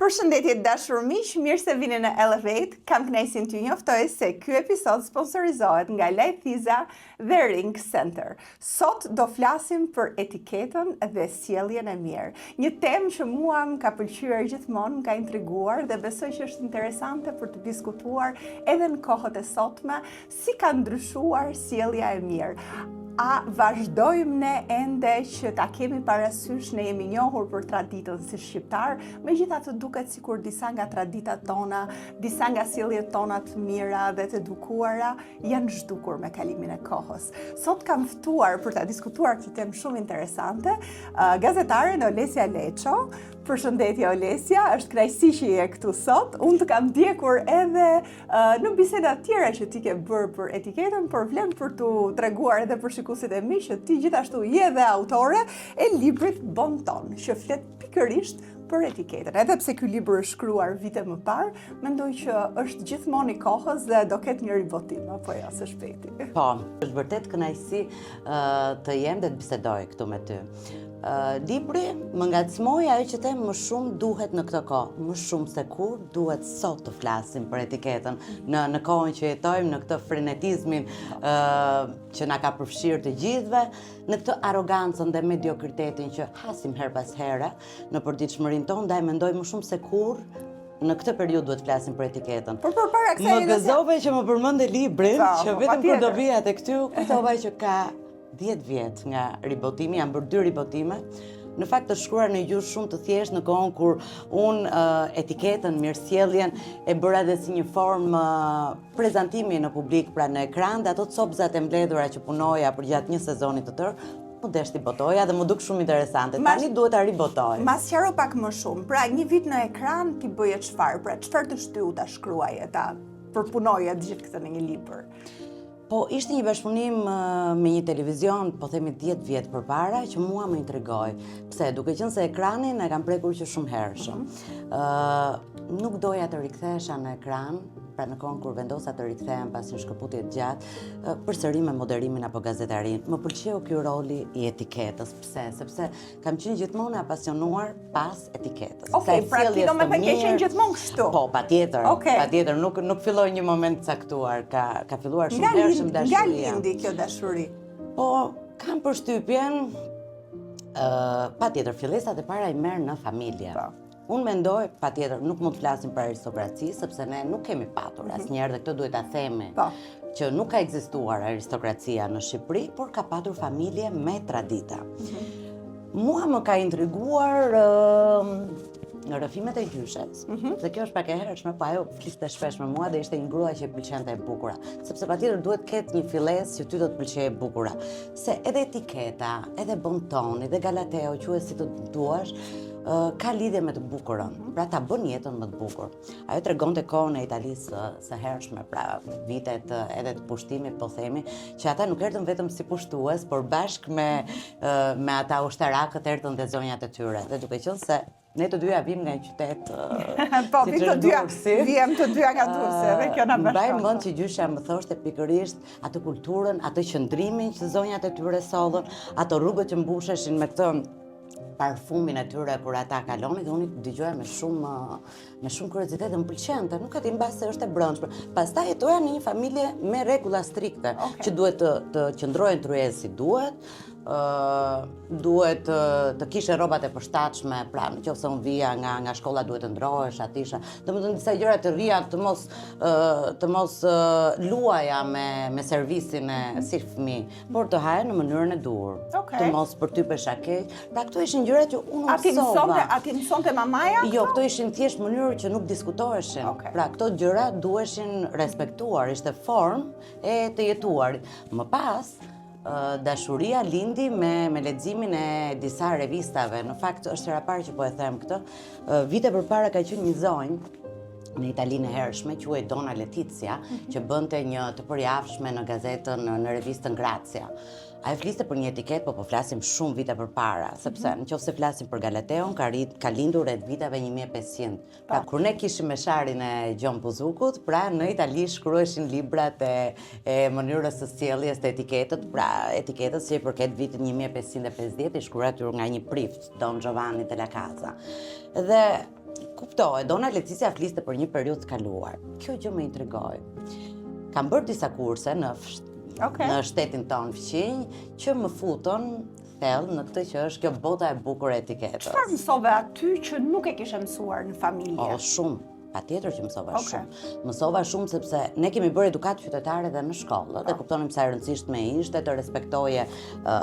Përshëndetje dashur miq, mirë se vini në Elevate. Kam kënaqësinë t'ju njoftoj se ky episod sponsorizohet nga Lajthiza dhe Ring Center. Sot do flasim për etiketën dhe sjelljen e mirë. Një temë që mua më ka pëlqyer gjithmonë, më ka intriguar dhe besoj që është interesante për të diskutuar edhe në kohët e sotme, si ka ndryshuar sjellja e mirë. A vazhdojmë ne ende që ta kemi parasysh ne jemi njohur për traditën si shqiptar, megjithatë duket sikur disa nga traditat tona, disa nga sjelljet tona të mira dhe të edukuara janë zhdukur me kalimin e kohës. Sot kam ftuar për ta diskutuar këtë temë shumë interesante gazetaren Olesja Leço. Përshëndetje Olesja, është kënaqësi që je këtu sot. Unë të kam ndjekur edhe në biseda tjera që ti ke bërë për etiketën, por vlen për t'u treguar edhe për shikuesit e mi që ti gjithashtu je dhe autore e librit Bon Ton, që flet pikërisht për etiketën. Edhe pse ky libër është shkruar vite më parë, mendoj që është gjithmonë i kohës dhe do ketë një ribotim, apo jo, së shpejti. Po, është vërtet kënaqësi të jem dhe të bisedoj këtu me ty. Libri më ngacmoi ajo që them më shumë duhet në këtë kohë, më shumë se kur duhet sot të flasim për etiketën në kohën që jetojmë, në këtë frenetizmin që na ka përfshirë të gjithëve, në këtë arrogancën dhe mediokritetin që hasim her pas here në përditshmërinë tonë, ndaj mendoj më shumë se kur në këtë periudhë duhet flasim për etiketën. Por përpara kësaj më gëzove që më përmende librin, që vetëm kur do vija tek ty, kujtova që ka 10 vjet nga ribotimi, janë bërë 2 ribotime. Në fakt të shkruar në gjuhë shumë të thjeshtë në kohën kur unë etiketën, mirësjelljen e bëra edhe si një formë prezantimi në publik, pra në ekran, dhe ato copzat e mbledhura që punoja për gjatë një sezoni të tërë, më deshti botoja dhe më duk shumë interesante. Tani duhet ta ribotoj. Ma sqaro pak më shumë. Pra një vit në ekran ti bëje çfarë? Pra çfarë të shtyu ta shkruaje, ta përpunoje gjithë këtë në një libër? Po, ishte një bashkëpunim me një televizion, po themi 10 vjet përpara, që mua më intrigoi. Pse, duke qenë se ekranin e kam prekur që shumë hershëm. Nuk doja të rikthehesha në ekran, pra në kohën kur vendosa të rikthehem pas një shkëputje të gjatë, përsëri me moderimin apo gazetarin. Më pëlqeu ky roli i etiketës. Pse? Sepse kam qenë gjithmonë e apasionuar pas etiketës. Okej, pra ti domethënë ke qenë gjithmonë kështu. Po, patjetër. Patjetër, nuk filloi një moment caktuar, ka filluar shumë hershëm dashuria. Nga lindi kjo dashuri? Po, kam përshtypjen, patjetër fillesat e para i merr në familje. Unë mendoj, patjetër, nuk mund të flasim për aristokraci, sepse ne nuk kemi patur asnjëherë, dhe këtë duhet ta themi, që nuk ka ekzistuar aristokracia në Shqipëri, por ka patur familje me tradita. Mua më ka intriguar në rrëfimet e gjyshes, dhe kjo është pak e hershme, po ajo fliste shpesh me mua dhe ishte një grua që i pëlqente e bukura. Sepse patjetër duhet ketë një filles që ty do të pëlqejë e bukura. Se edhe etiketa, edhe Bon Ton, edhe Galateo, quaj si të duash, ka lidhje me të bukurën, pra ta bën jetën më të bukur. Ajo tregonte kohën e Italisë së hershme, pra vitet edhe të pushtimit, po themi, që ata nuk erdhën vetëm si pushtues, por bashkë me ata ushtarakët erdhën dhe zonjat e tyre. Dhe duke qenë se ne të dyja vim nga një qytet po, vjem të dyja nga Durrësi, dhe kjo na bashkon. Mbaj mend që gjysha më thoshte pikërisht atë kulturën, atë qëndrimin që zonjat e tyre sollën, ato rrugët që mbusheshin me këtë parfumin e tyre kur ata kalonin, dhe unë dëgjoja me shumë kuriozitet dhe më pëlqente, nuk e di mbas se është e brendshme. Pastaj jetoja në një familje me rregulla strikte, që duhet të qëndrojnë tryezë si duhet, duhet të kishe rrobat e përshtatshme, pra nëse unë vija nga shkolla duhet të ndrohesh, atisha. Domethënë disa gjëra të rria të mos luaja me servisin e si fëmijë, por të haje në mënyrën e duhur. Të mos përtypesh keq. Pra këto ishin gjëra që unë mësova. A ti mësonte mamaja? Jo, këto ishin thjesht mënyrë që nuk diskutoheshin. Pra këto gjëra duheshin respektuar, ishte formë e të jetuarit. Më pas, dashuria lindi me leximin e disa revistave. Në fakt është hera parë që po e them këtë. Vite përpara ka qenë një zonjë në Italinë e hershme, quhej Donna Letizia, që bënte një të përjavshme në gazetën, në revistën Grazia. Ajo fliste për një etiket, po flasim shumë vite përpara, sepse nëse flasim për Galateon, ka lindur rreth viteve 1500. Pra kur ne kishim mesharin e Gjon Buzukut, pra në Itali shkruheshin librat e mënyrës së sjelljes të etiketët, pra etiketës që i përket vitit 1550 i shkruar nga një prift, Don Giovanni della Casa. Dhe kuptoj, dona Leticia fliste për një periudhë të kaluar. Kjo gjë më intrigoi. Kam bërë disa kurse në shtetin tonë fqinj që më futon thellë në këtë që është kjo bota e bukur e etiketës. Çfarë mësove aty që nuk e kishe mësuar në familje? Shumë. Patjetër që mësova shumë. Mësova shumë sepse ne kemi bërë edukatë qytetare dhe në shkollë dhe kuptonim sa e rëndësishme ishte të respektoje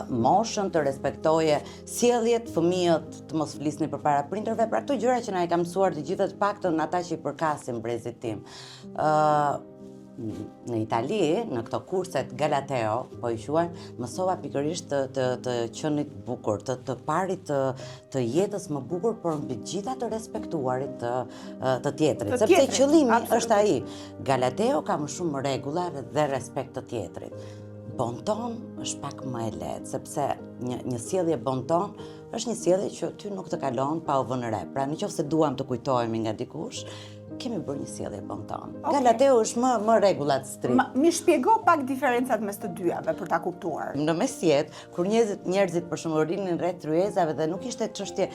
moshën, të respektoje sjelljet, fëmijët të mos flisnin përpara prindërve, pra këto gjëra që na i ka mësuar të gjithë të paktën ata që i përkasin brezit tim. Në Itali, në këto kurset Galateo, po i quajnë, mësova pikërisht të qenit bukur, të parit të jetës më bukur, por mbi gjitha të respektuarit të tjetrit. Sepse qëllimi është ai. Galateo ka më shumë rregulla dhe respekt të tjetrit. Bonton është pak më e lehtë, sepse një sjellje bonton është një sjellje që ty nuk të kalon pa u vënë re. Pra nëse duam të kujtohemi nga dikush, kemi bërë një sjellje bonton. Galateo është më rregullat strikt. Mi shpjego pak diferencat mes të dyave për ta kuptuar. Në mesjet, kur njerëzit për shembull rinin rreth tryezave dhe nuk ishte çështje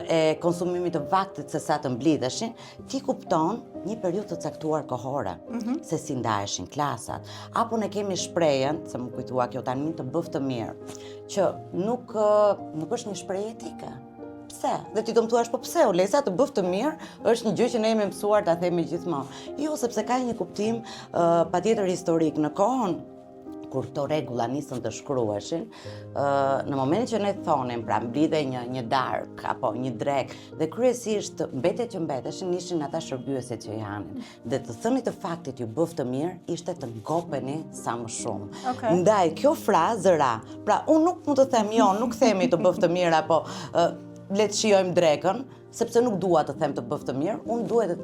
e konsumimit të vaktit se sa të mblidheshin, ti kupton një periudhë të caktuar kohore, se si ndaheshin klasat. Apo ne kemi shprehjen, se më kujtua kjo tani, të bëf të mirë, që nuk është një shprehje etike. Pse? Dhe ti do më thuash, po pse, Olesa, të bëf të mirë është një gjë që ne jemi mësuar ta themi gjithmonë. Jo, sepse ka një kuptim patjetër historik në kohën kur këto rregulla nisën të shkruheshin, në momentin që ne thonim, pra mblidhej një darkë apo një drek, dhe kryesisht mbetjet që mbeteshin ishin ata shërbyeset që i hanin. Dhe të thënit të faktit ju bëf të mirë ishte të ngopeni sa më shumë. Ndaj kjo frazë ra, pra unë nuk mund të them jo, nuk themi të bëf të mirë apo le të shijojmë drekën, sepse nuk dua të them të bëf të mirë, unë duhet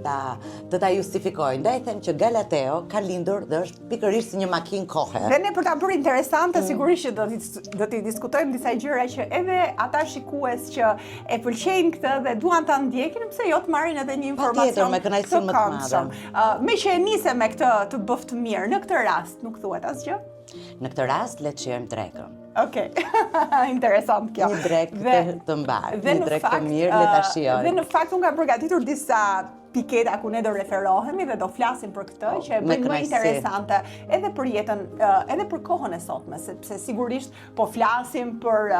të ta justifikoj. Ndaj them që Galateo ka lindur dhe është pikërisht si një makinë kohe. Dhe ne për ta bërë interesante, sigurisht që do t'i diskutojmë disa gjëra që edhe ata shikues që e pëlqejnë këtë dhe duan ta ndjekin, pse jo të marrin edhe një informacion me kënaqësi më të madhe. Me që e nisem me këtë të bëf të mirë, në këtë rast nuk thuhet asgjë? Në këtë rast le të shijojmë drekën. Okej, interesant kjo. Një drek të mbarë, një drek të mirë, le ta shijojmë. Dhe në fakt unë kam përgatitur disa piketa ku ne do referohemi dhe do flasim për këtë, që e bëjnë më interesante edhe për jetën, edhe për kohën e sotme, sepse sigurisht po flasim për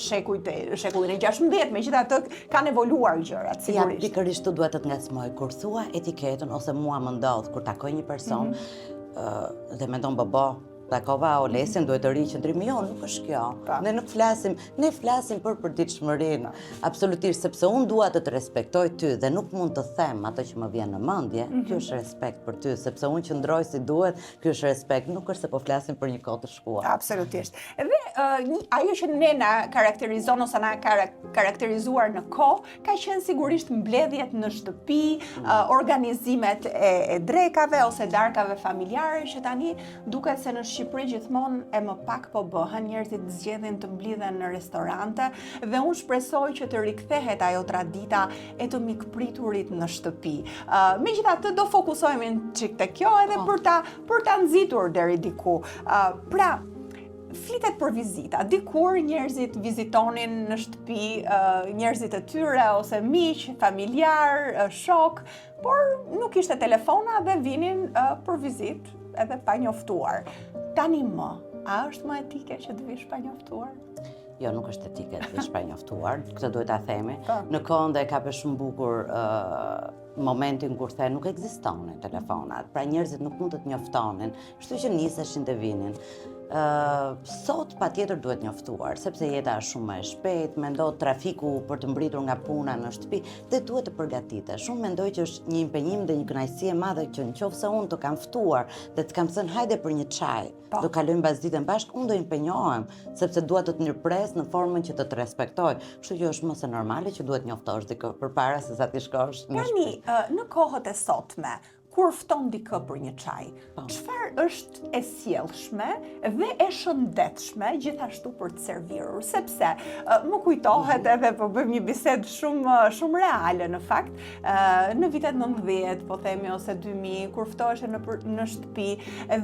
shekullin e 16, megjithatë kanë evoluar gjërat, sigurisht. Ja, pikërisht tu duhet të ngacmoj, kur thua etiketën, ose mua më ndodh kur takoj një person dhe mendon babo, takova Olesin, duhet të riqëndrimi, jo, nuk është kjo. Ne nuk flasim, ne flasim për përditshmërinë, absolutisht, sepse unë dua të respektoj ty dhe nuk mund të them ato që më vjen në mendje, kjo është respekt për ty, sepse unë qëndroj si duhet, kjo është respekt, nuk është se po flasim për një kohë të shkuar. Absolutisht. Edhe ajo që ne na karakterizon ose na karakterizuar në kohë, ka qenë sigurisht mbledhjet në shtëpi, organizimet e drekave ose darkave familjare, që tani duket se në Shqipëri gjithmonë e më pak po bëhen, njerëzit zgjedhin të mblidhen në restorante dhe unë shpresoj që të rikthehet ajo tradita e të mikpriturit në shtëpi. Megjithatë do fokusohemi çik te kjo edhe për ta nxitur deri diku. Pra, flitet për vizita. Dikur njerëzit vizitonin në shtëpi njerëzit e tyre ose miq, familjar, shok, por nuk ishte telefona dhe vinin për vizitë edhe pa njoftuar. Tani më, a është më etike që të vish pa njoftuar? Jo, nuk është etike të vish pa njoftuar, këtë duhet ta themi. Në kohën dhe ka për shumë bukur momentin kur the nuk ekzistonin telefonat, pra njerëzit nuk mund të të njoftonin, kështu që niseshin të vinin. Sot patjetër duhet njoftuar, sepse jeta është shumë më e shpejtë, mendoj trafiku për të mbritur nga puna në shtëpi dhe duhet të përgatitesh. Unë mendoj që është një impenjim dhe një kënaqësi e madhe që nëse unë të kam ftuar dhe të kam thënë hajde për një çaj, do kalojmë mbasditën bashkë, unë do impenjohem, sepse dua të të mirëpres në formën që të të respektoj. Kështu që është më se normale që duhet njoftosh dikë përpara se sa ti shkosh në shtëpi. Tani, në kohët e sotme, kur fton dikë për një çaj, çfarë është e sjellshme dhe e shëndetshme gjithashtu për të servirur, sepse më kujtohet edhe po bëjmë një bisedë shumë reale në fakt, në vitet 90, po themi ose 2000, kur ftoheshe në shtëpi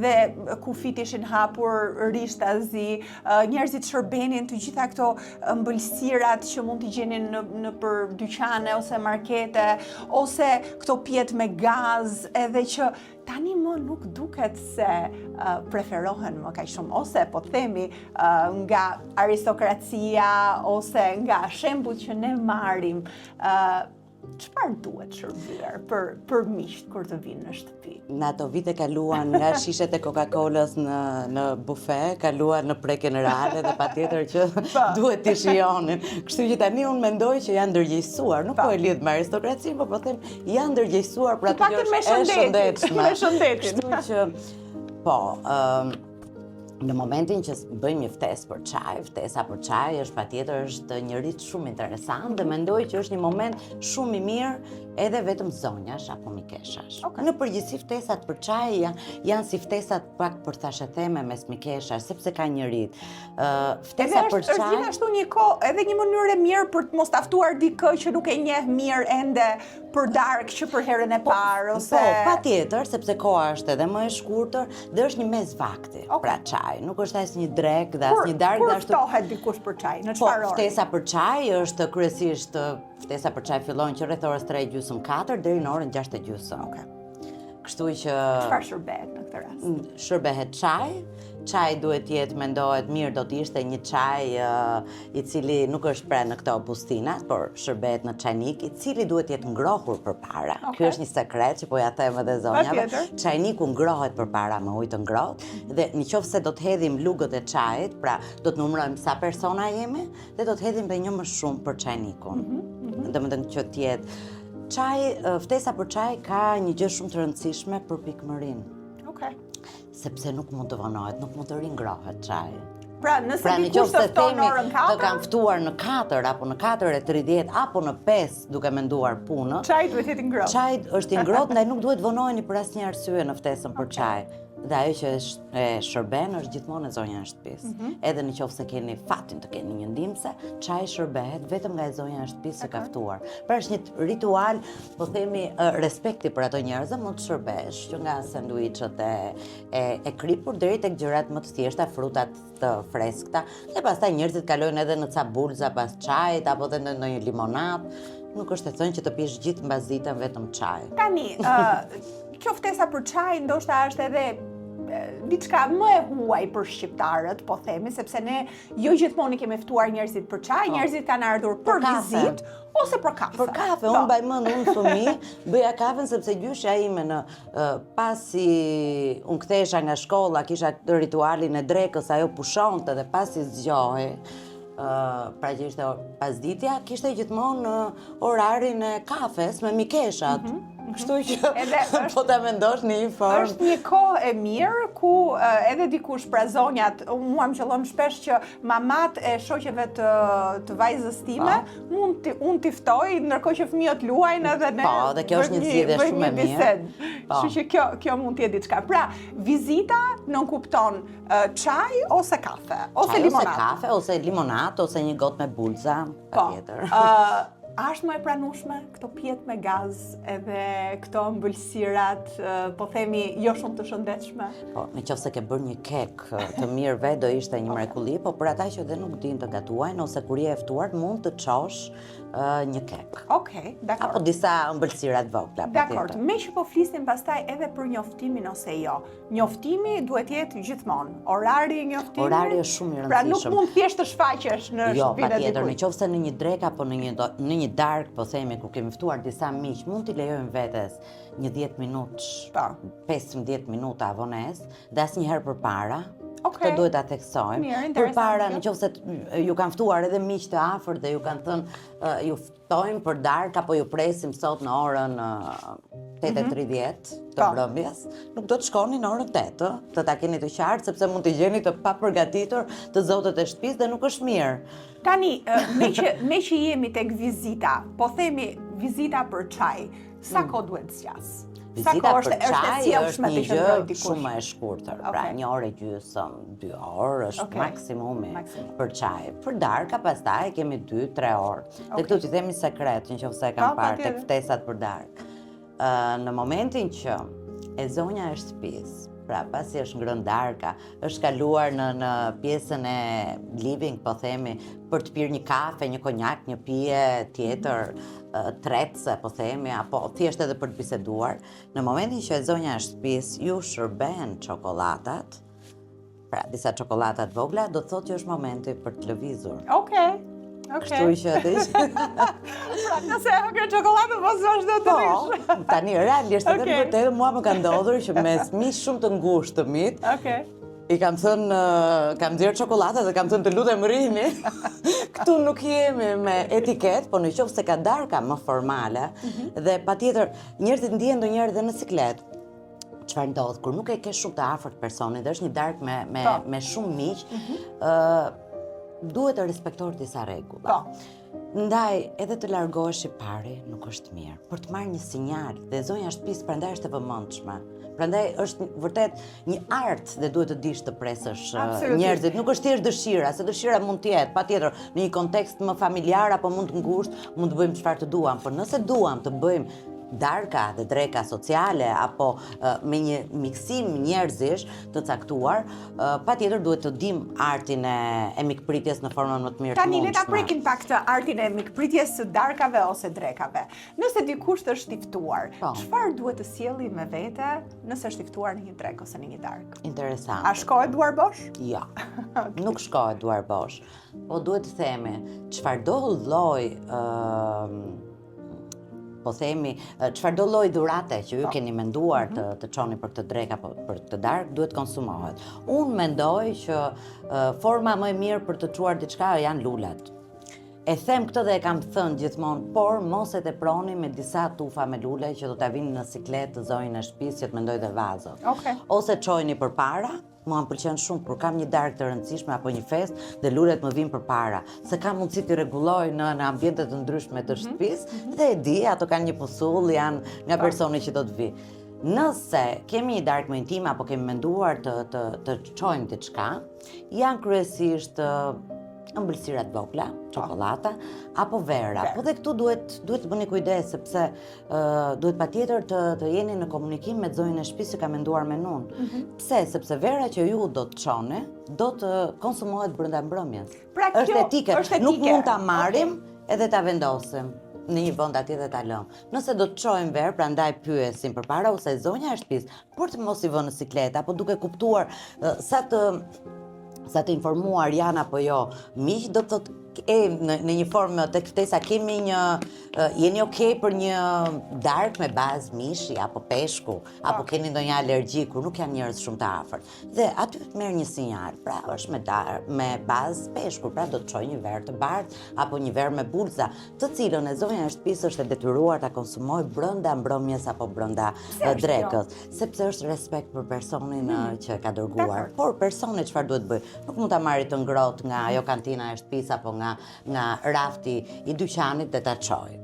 dhe kufit ishin hapur rishtazi, njerëzit shërbenin të gjitha këto ëmbëlsirat që mund t'i gjenin në për dyqane ose markete, ose këto pjet me gaz, edhe që tani më nuk duket se preferohen më kaq shumë, ose po themi nga aristokracia, ose nga shembujt që ne marrim, çfarë duhet shërbyer për miqt kur të vinë në shtëpi? Në ato vite kaluan nga shishet e Coca-Colës në bufe, kaluan në prekjen reale dhe patjetër që duhet t'i shijonin. Kështu që tani unë mendoj që janë ndërgjegjësuar, nuk po e lidh me aristokracinë, po them janë ndërgjegjësuar për atë që është e shëndetshme. Me shëndetin. Kështu që po, në momentin që bëjmë një ftesë për çaj, ftesa për çaj është patjetër është një rit shumë interesant dhe mendoj që është një moment shumë i mirë edhe vetëm zonjash apo mikeshash. Në përgjithësi ftesat për çaj janë si ftesat pak për thashë theme mes mikeshash, sepse ka një rit. Ftesa për çaj është gjithashtu një kohë edhe një mënyrë e mirë për të mos taftuar dikë që nuk e njeh mirë ende për darkë që për herën e parë ose patjetër, sepse koha është edhe më e shkurtër dhe është një mesvakti pra çaj. Nuk është asnjë drek dhe asnjë darkë dhe ashtu. Kur ftohet dikush për çaj? Në çfarë ore? Ftesa për çaj është kryesisht ftesa për çaj fillon që rreth orës 3:30 deri në orën 6:30. Kështu që çfarë shërbehet në këtë rast? Shërbehet çaj. Çaj duhet jetë, mendohet mirë, do të ishte një çaj i cili nuk është pre në këto bustinat, por shërbehet në çajnik, i cili duhet jetë ngrohur përpara. Ky është një sekret që po ja them edhe zonjave. Çajniku ngrohet përpara me ujë të ngrohtë dhe nëse do të hedhim lugët e çajit, pra do të numërojmë sa persona jemi dhe do të hedhim edhe një më shumë për çajnikun. Domethënë që të jetë çaj, ftesa për çaj ka një gjë shumë të rëndësishme për pikmërinë. Sepse nuk mund të vonohet, nuk mund të ringrohet çaj. Pra nëse dikush të fton në orën 4, të kanë ftuar në 4 apo në 4:30 apo në 5 duke menduar punën. Çaji duhet jetë i ngrohtë. Çaji është i ngrohtë, ndaj nuk duhet vonoheni për asnjë arsye në ftesën për çaj. Dhe ajo që e shërben është gjithmonë e zonja e shtëpisë. Edhe nëse keni fatin të keni një ndihmëse, çaji shërbehet vetëm nga e zonja e shtëpisë e ka ftuar. Pra është një ritual, po themi, respekti për ato njerëz, mund të shërbesh që nga sanduiçet e kripur deri tek gjërat më të thjeshta, frutat të freskëta, dhe pastaj njerëzit kalojnë edhe në ca bulza pas çajit apo edhe në një limonadë. Nuk është e thënë që të pish gjithë mbas ditën vetëm çaj. Tani, kjo ftesa për çaj ndoshta është edhe diçka më e huaj për shqiptarët, po themi, sepse ne jo gjithmonë kemi ftuar njerëzit për çaj, njerëzit kanë ardhur për vizitë ose për kafe. Për kafe, unë mbaj mend unë fëmijë, bëja kafen sepse gjyshja ime pasi unë kthehesha nga shkolla, kisha ritualin e drekës, ajo pushonte dhe pasi zgjohej. Pra që ishte pasditja, kishte gjithmonë orarin e kafes me mikeshat. Kështu që po ta mendosh në një formë. Është një kohë e mirë ku edhe dikush pra zonjat, mua më qellon shpesh që mamat e shoqeve të vajzës time mund unë t'i ftoj ndërkohë që fëmijët luajnë edhe ne. Po, dhe kjo është një zgjidhje shumë e mirë. Kështu që kjo mund të jetë diçka. Pra, vizita nuk kupton çaj ose kafe, ose limonadë. Ose kafe, ose limonadë, ose një gotë me bulza, patjetër. Ashtë më e pranueshme këto pjet me gaz edhe këto ëmbëlsirat, po themi, jo shumë të shëndetshme? Po, nëse ke bërë një kek të mirëve, do ishte një mrekulli, po për ata që dhe nuk din të gatuajnë, ose kur je e ftuar, mund të çosh një kek. Okej, dakor. Apo disa ëmbëlsira të vogla. Dakor, me që po flisnim pastaj edhe për njoftimin ose jo. Njoftimi duhet jetë gjithmonë. Orari i njoftimit. Orari është shumë i rëndësishëm. Pra nuk mund thjesht të shfaqesh në shtëpinë e dikujt. Jo, patjetër, nëse në një drek apo në një darkë, po themi, kur kemi ftuar disa miq, mund t'i lejojmë vetes një 10 minutë, 15 minuta vonesë, dhe asnjëherë përpara. Këtë duhet ta theksojmë. Përpara, nëse ju kanë ftuar edhe miq të afërt dhe ju kanë thënë ju ftojmë për darkë apo ju presim sot në orën 8:30 të mbrëmjes, nuk do të shkoni në orën 8, të ta keni të qartë sepse mund të gjeni të papërgatitur të zotët e shtëpisë dhe nuk është mirë. Tani, me që jemi tek vizita, po themi vizita për çaj, sa kohë duhet zgjas? Vizita për çaj është është një gjë shumë e shkurtër. Pra 1 orë e gjysmë, 2 orë është maksimumi për çaj. Për darka pastaj kemi 2-3 orë. Dhe këtu t'i themi sekret, nëse e kam parë tek ftesat për darkë. Në momentin që e zonja e shtëpisë, pra pasi është ngrënë darka, është kaluar në pjesën e living, po themi, për të pirë një kafe, një konjak, një pije tjetër, tretëse, po themi, apo thjesht edhe për të biseduar, në momentin që e zonja e shtëpisë ju shërben çokollatat, pra disa çokollata vogla, do të thotë që është momenti për të lëvizur. Kështu që Pra nëse e hëngër çokoladë, mos vazhdo të rish. Po, tani realisht edhe në vërtetë mua më ka ndodhur që me fëmijë shumë të ngushtë të mit, i kam thënë, kam nxjerrë çokoladë dhe kam thënë të lutem rrini. Këtu nuk jemi me etiket, po nëse ka darka më formale dhe patjetër njerëzit ndihen ndonjëherë edhe në siklet. Çfarë ndodh kur nuk e ke shumë të afërt personin dhe është një darkë me shumë miq, duhet të respektosh disa rregulla. Ndaj, edhe të largohesh i pari nuk është mirë, për të marrë një sinjal, dhe zonja e shtëpisë prandaj është e vëmendshme. Prandaj është vërtet një art dhe duhet të dish të presësh njerëzit, nuk është thjesht dëshira, se dëshira mund të jetë, patjetër, në një kontekst më familjar apo mund të ngushtë, mund të bëjmë çfarë të duam, por nëse duam të bëjmë darka dhe dreka sociale apo me një miksim njerëzish të caktuar, patjetër duhet të dim artin e mikpritjes në formën më të mirë të mundshme. Tani le ta prekim pak të artin e mikpritjes së darkave ose drekave. Nëse dikush është i ftuar, çfarë duhet të sjelli me vete nëse është i ftuar në një drek ose në një darkë? Interesant. A shkohet duar bosh? Jo. Nuk shkohet duar bosh. Po duhet të themi çfarëdo lloj po themi, çfarëdo lloj dhurate që ju keni menduar të çoni për këtë drek apo për këtë darkë, duhet konsumohet. Unë mendoj që forma më e mirë për të çuar diçka janë lulet. E them këtë dhe e kam thënë gjithmonë, por mos e teproni me disa tufa me lule që do ta vinë në siklet të zonjën e shtëpisë që të mendoj dhe vazot. Ose çojeni përpara. Mua më pëlqen shumë kur kam një darkë të rëndësishme apo një festë dhe lulet më vinë përpara, se kam mundësi t'i rregulloj në ambiente të ndryshme të shtëpisë dhe e di, ato kanë një pusull, janë nga personi që do të vi. Nëse kemi një darkë më intime apo kemi menduar të çojmë diçka, janë kryesisht ëmbëlsirat vogla, çokolata apo vera. Po dhe këtu duhet të bëni kujdes sepse duhet patjetër të jeni në komunikim me zonjën e shtëpisë që ka menduar menun. Pse? Sepse vera që ju do të çoni do të konsumohet brenda mbrëmjes. Është etike, nuk mund ta marrim edhe ta vendosim në një vend atje dhe ta lëm. Nëse do të çojmë verë, prandaj pyesim përpara ose zonja e shtëpisë, por të mos i vënë në siklet apo duke kuptuar sa të informuar janë apo jo, miq do të thotë në një formë tek ftesa kemi jeni okay për një darkë me bazë mishi apo peshku, apo keni ndonjë alergji kur nuk janë njerëz shumë të afërt. Dhe aty të merr një sinjal, pra është me bazë peshku, pra do të çojë një verë të bardhë apo një verë me bulza, të cilën e zonja e shtëpisë është e detyruar ta konsumojë brenda mbrëmjes apo brenda drekës, sepse është respekt për personin që ka dërguar. Por personi çfarë duhet bëj? Nuk mund ta marrë të ngrohtë nga ajo kantina e shtëpisë apo nga rafti i dyqanit dhe ta çojë.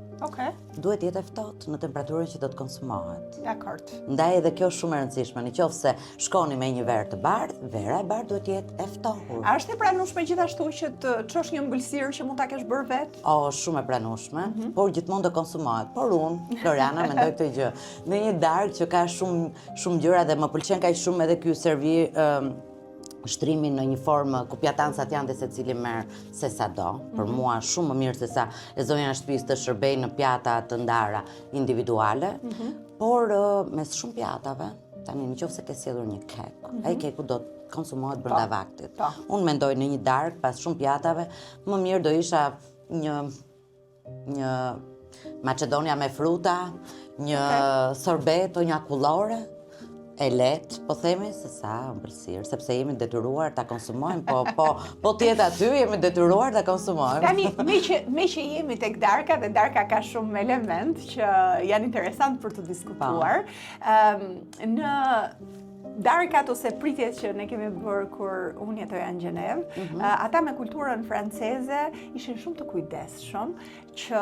Duhet jetë e ftohtë në temperaturën që do të konsumohet. Dakord. Ndaj edhe kjo është shumë e rëndësishme. Nëse shkoni me një verë të bardhë, vera e bardhë duhet jetë e ftohtur. A është e pranueshme gjithashtu që të çosh një ëmbëlsirë që mund ta kesh bërë vetë? Shumë e pranueshme, por gjithmonë do konsumohet. Por unë, Floriana, mendoj këtë gjë. Në një darkë që ka shumë gjëra dhe më pëlqen kaq shumë edhe ky servir shtrimin në një formë ku pjatansat janë dhe secili merr se sa do. Për mua shumë më mirë se sa e zonja e shtëpisë të shërbej në pjata të ndara individuale, por mes shumë pjatave, tani nëse ke sjellur një kek, ai keku do të konsumohet brenda vaktit. Unë mendoj në një darkë pas shumë pjatave, më mirë do isha një Macedonia me fruta, një sorbeto, një akullore, e lehtë, po themi, se sa ëmbëlsirë, sepse jemi detyruar ta konsumojmë, po t'jetë aty, jemi detyruar ta konsumojmë. Tani, me që jemi tek darka, dhe darka ka shumë element që janë interesant për të diskutuar, darkat ose pritjet që ne kemi bërë kur unë jetoja në Gjenevë, ata me kulturën franceze ishin shumë të kujdesshëm që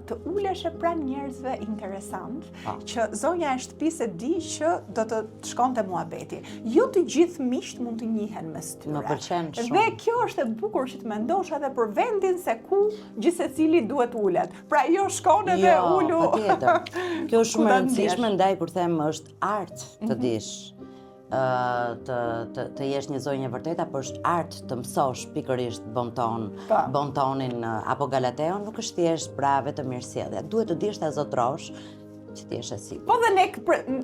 të uleshe pranë njerëzve interesant, që zonja e shtëpisë e di që do të shkonte muhabeti. Jo të gjithë miqt mund të njihen mes tyre. Më pëlqen shumë. Dhe kjo është e bukur që të mendosh edhe për vendin se ku gjithsecili duhet ulet. Pra jo shkon edhe ulu. Patjetër. Kjo është shumë e rëndësishme, ndaj kur them është art të dish. Të jesh një zonjë e vërtet, apo është art të mësosh pikërisht bontonin apo galateon, nuk është thjesht pra vetëm mirësjellje. Duhet të dish ta zotrosh që ti jesh e sigurt. Po dhe ne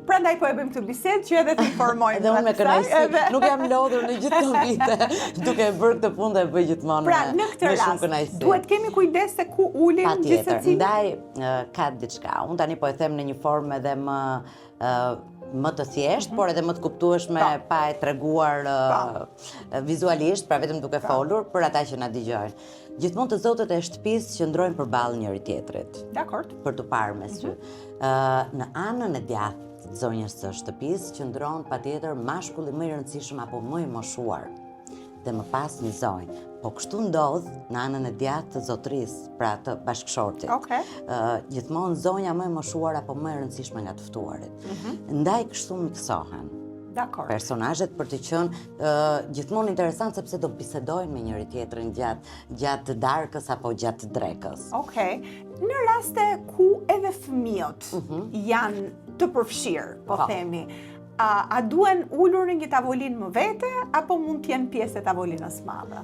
prandaj po e bëjmë këtë bisedë që edhe të informojmë. Edhe unë me kënaqësi, nuk jam lodhur në gjithë këto vite, duke bërë këtë punë dhe e bëj gjithmonë pra, në këtë rast, duhet kemi kujdes se ku ulim gjithsesi. Ndaj ka diçka. Unë tani po e them në një formë edhe më të thjesht, por edhe më të kuptueshme pa e treguar vizualisht, pra vetëm duke folur për ata që na dëgjojnë. Gjithmonë të zotët e shtëpisë qëndrojnë përballë njëri tjetrit. Dakor. Për të parë me sy. Në anën e djathtë të zonjës së shtëpisë qëndron patjetër mashkulli më i rëndësishëm apo më i moshuar. Dhe më pas një zonjë. Po kështu ndodh në anën e djathtë të zotrisë, pra të bashkëshortit. Gjithmonë zonja më e moshuar apo më e rëndësishme nga të ftuarit. Ndaj kështu miksohen. Personazhet për të qenë gjithmonë interesant sepse do bisedojnë me njëri tjetrin gjatë darkës apo gjatë drekës. Në raste ku edhe fëmijët janë të përfshirë, po themi, a duen ulur në një tavolinë më vete, apo mund t'jenë pjesë e tavolinës madhe?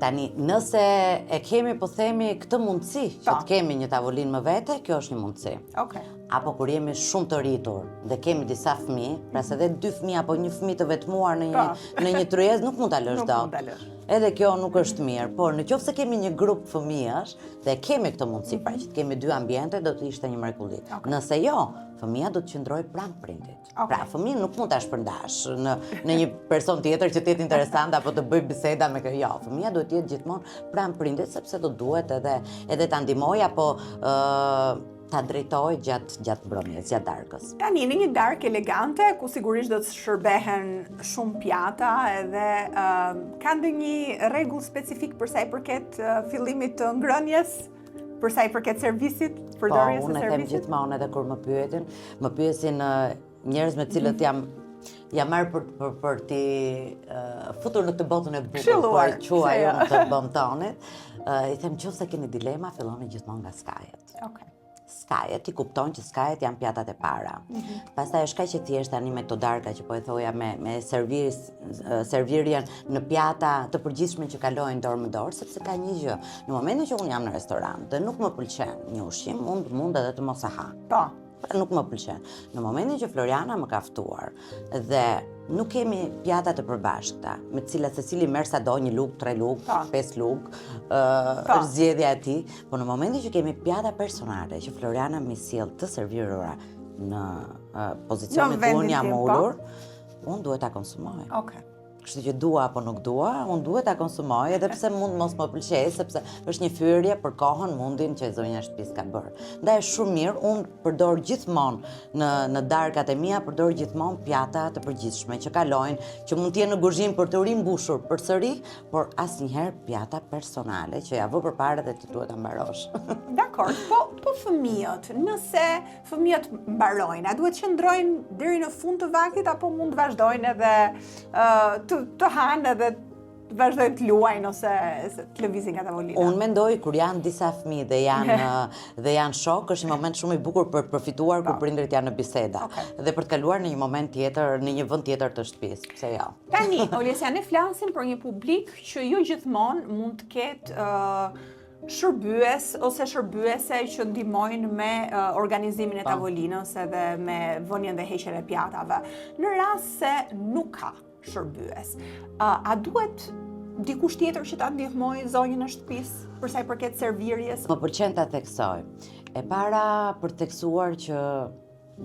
Tani, nëse e kemi, po themi, këtë mundësi që të kemi një tavolinë më vete, kjo është një mundësi. Apo kur jemi shumë të rritur dhe kemi disa fëmijë, pra se dhe 2 fëmijë apo një fëmijë të vetmuar në një tryezë nuk mund ta lësh dot. Edhe kjo nuk është mirë, por në qoftë se kemi një grup fëmijësh dhe kemi këtë mundësi, pra që të kemi 2 ambiente, do të ishte një mrekulli. Nëse jo, fëmia do të qëndrojë pranë prindit. Pra, fëmia nuk mund ta shpërndash në një person tjetër që të jetë interesant apo të bëj biseda me kë. Jo, fëmia duhet të jetë gjithmonë pranë prindit sepse do duhet edhe ta ndihmoj apo ta drejtoj gjatë mbrëmjes, gjatë darkës. Tani, në një darkë elegante, ku sigurisht do të shërbehen shumë pjata edhe ka ndonjë rregull specifik për sa i përket fillimit të ngrënjes, për sa i përket servisit, përdorjes së servisit? Po, unë e them gjithmonë edhe kur më pyesin njerëz me cilët jam marrë për t'i futur në këtë botën e bukur, për quaj unë të bontonit, i them nëse keni dilema, filloni gjithmonë nga skajet. Skajet, i kupton që skajet janë pjatat e para. Pastaj është kaq e thjeshtë tani me këto darka që po e thoja me servirjen në pjata të përgjithshme që kalojnë dorë me dorë, sepse ka një gjë. Në momentin që unë jam në restorant dhe nuk më pëlqen një ushqim, mund edhe të mos e ha. Nuk më pëlqen. Në momentin që Floriana më ka ftuar dhe nuk kemi pjata të përbashkëta, me të cilat secili merr sado, 1 lugë, 3 lugë, 5 lugë, është zgjedhja e tij, por në momentin që kemi pjata personale që Floriana më sjell të servirura në pozicionin ku unë jam ulur, unë duhet ta konsumoj. Kështu që dua apo nuk dua, unë duhet ta konsumoj, edhe pse mund mos më pëlqej, sepse është një fyerje për kohën, mundin që zonja e shtëpisë ka bërë. Ndaj është shumë mirë, unë përdor gjithmonë në darkat e mia, përdor gjithmonë pjata të përgjithshme që kalojnë, që mund të jenë në kuzhinë për të rimbushur përsëri, por asnjëherë pjata personale që ja vë përpara dhe ti duhet ta mbarosh. Dakor, po fëmijët, nëse fëmijët mbarojnë, a duhet qëndrojnë deri në fund të vaktit apo mund të vazhdojnë edhe të hanë edhe të vazhdojnë të luajnë ose të lëvizin nga tavolina? Unë mendoj kur janë disa fëmijë dhe janë shok, është një moment shumë i bukur për të përfituar kur prindërit janë në biseda dhe për të kaluar në një moment tjetër, në një vend tjetër të shtëpisë, pse jo. Tani, Olesja, ne flasim për një publik që jo gjithmonë mund të ketë shërbyes ose shërbyese që ndihmojnë me organizimin e tavolinës edhe me vënien dhe heqjen e pjatave. Në rast se nuk ka shërbyes, a duhet dikush tjetër që ta ndihmojë zonjën e shtëpisë për sa i përket servirjes? Më pëlqen ta theksoj. E para për të theksuar që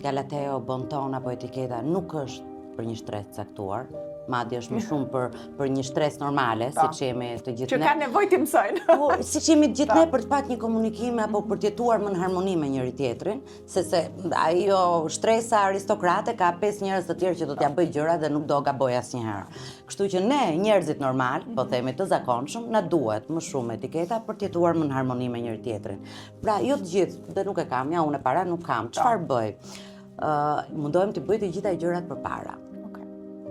galateo, bonton apo etiketa nuk është për një shtresë caktuar, madje është më shumë për një stres normale, siç jemi të gjithë Që ne. ka nevojë të mësojnë. Po, siç jemi të gjithë ne për të patë një komunikim apo për të jetuar më në harmoni me njëri tjetrin, se ajo shtresa aristokrate ka 5 njerëz të tjerë që do t'ja bëj gjëra dhe nuk do gaboj asnjëherë. Kështu që ne, njerëzit normal, po themi të zakonshëm, na duhet më shumë etiketa për të jetuar më në harmoni me njëri tjetrin. Pra, jo të gjithë, dhe nuk e kam, ja unë e para nuk kam. Çfarë bëj? Mundohem të bëj të gjitha gjërat përpara.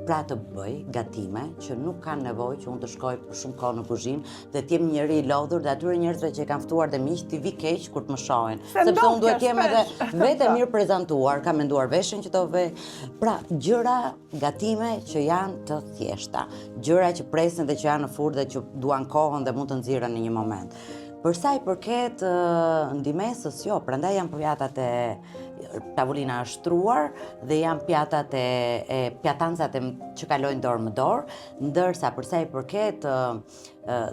Pra të bëj gatime që nuk kanë nevojë që unë të shkoj për shumë kohë në kuzhinë dhe të jem njëri i lodhur dhe atyre njerëzve që e kanë ftuar dhe miq t'i vi keq kur të më shohin. Sepse unë duhet të jem edhe vetë mirë prezantuar, kam menduar veshën që do vej. Pra, gjëra gatime që janë të thjeshta, gjëra që presin dhe që janë në furrë dhe që duan kohën dhe mund të nxirren në një moment. Për sa i përket ndihmesës, jo, prandaj janë pjatat e tavolina është shtruar dhe janë pjatat e pjatancat që kalojnë dorë më dorë, ndërsa për sa i përket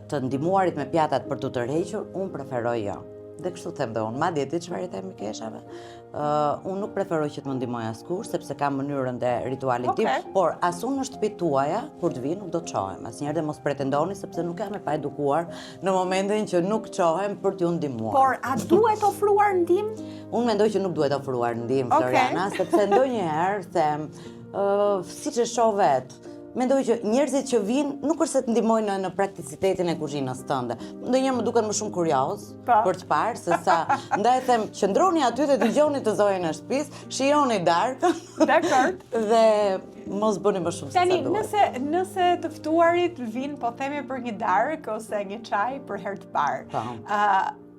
të ndihmuarit me pjatat për të tërhequr, unë preferoj jo. Dhe kështu them dhe unë, madje ti çfarë i them Mikeshave? Unë nuk preferoj që të më ndihmoj askush, sepse kam mënyrën dhe ritualin tim, por as unë në shtëpitë tuaja, kur të vi nuk do të çohem. Asnjëherë dhe mos pretendoni sepse nuk jam e paedukuar në momentin që nuk çohem për t'ju ndihmuar. Por a duhet ofruar ndihmë? Unë mendoj që nuk duhet ofruar ndihmë, Floriana, sepse ndonjëherë them, siç e shoh vetë, mendoj që njerëzit që vinë nuk është se të ndihmojnë në prakticitetin e kuzhinës tënde. Ndonjëherë më duken më shumë kurioz për të parë se sa ndaj them qëndroni aty dhe dëgjoni të zonjën e shtëpisë, shijoni darkën. Dakor. Dhe mos bëni më shumë se sa duhet. Nëse të ftuarit vinë po themi për një darkë ose një çaj për herë të parë.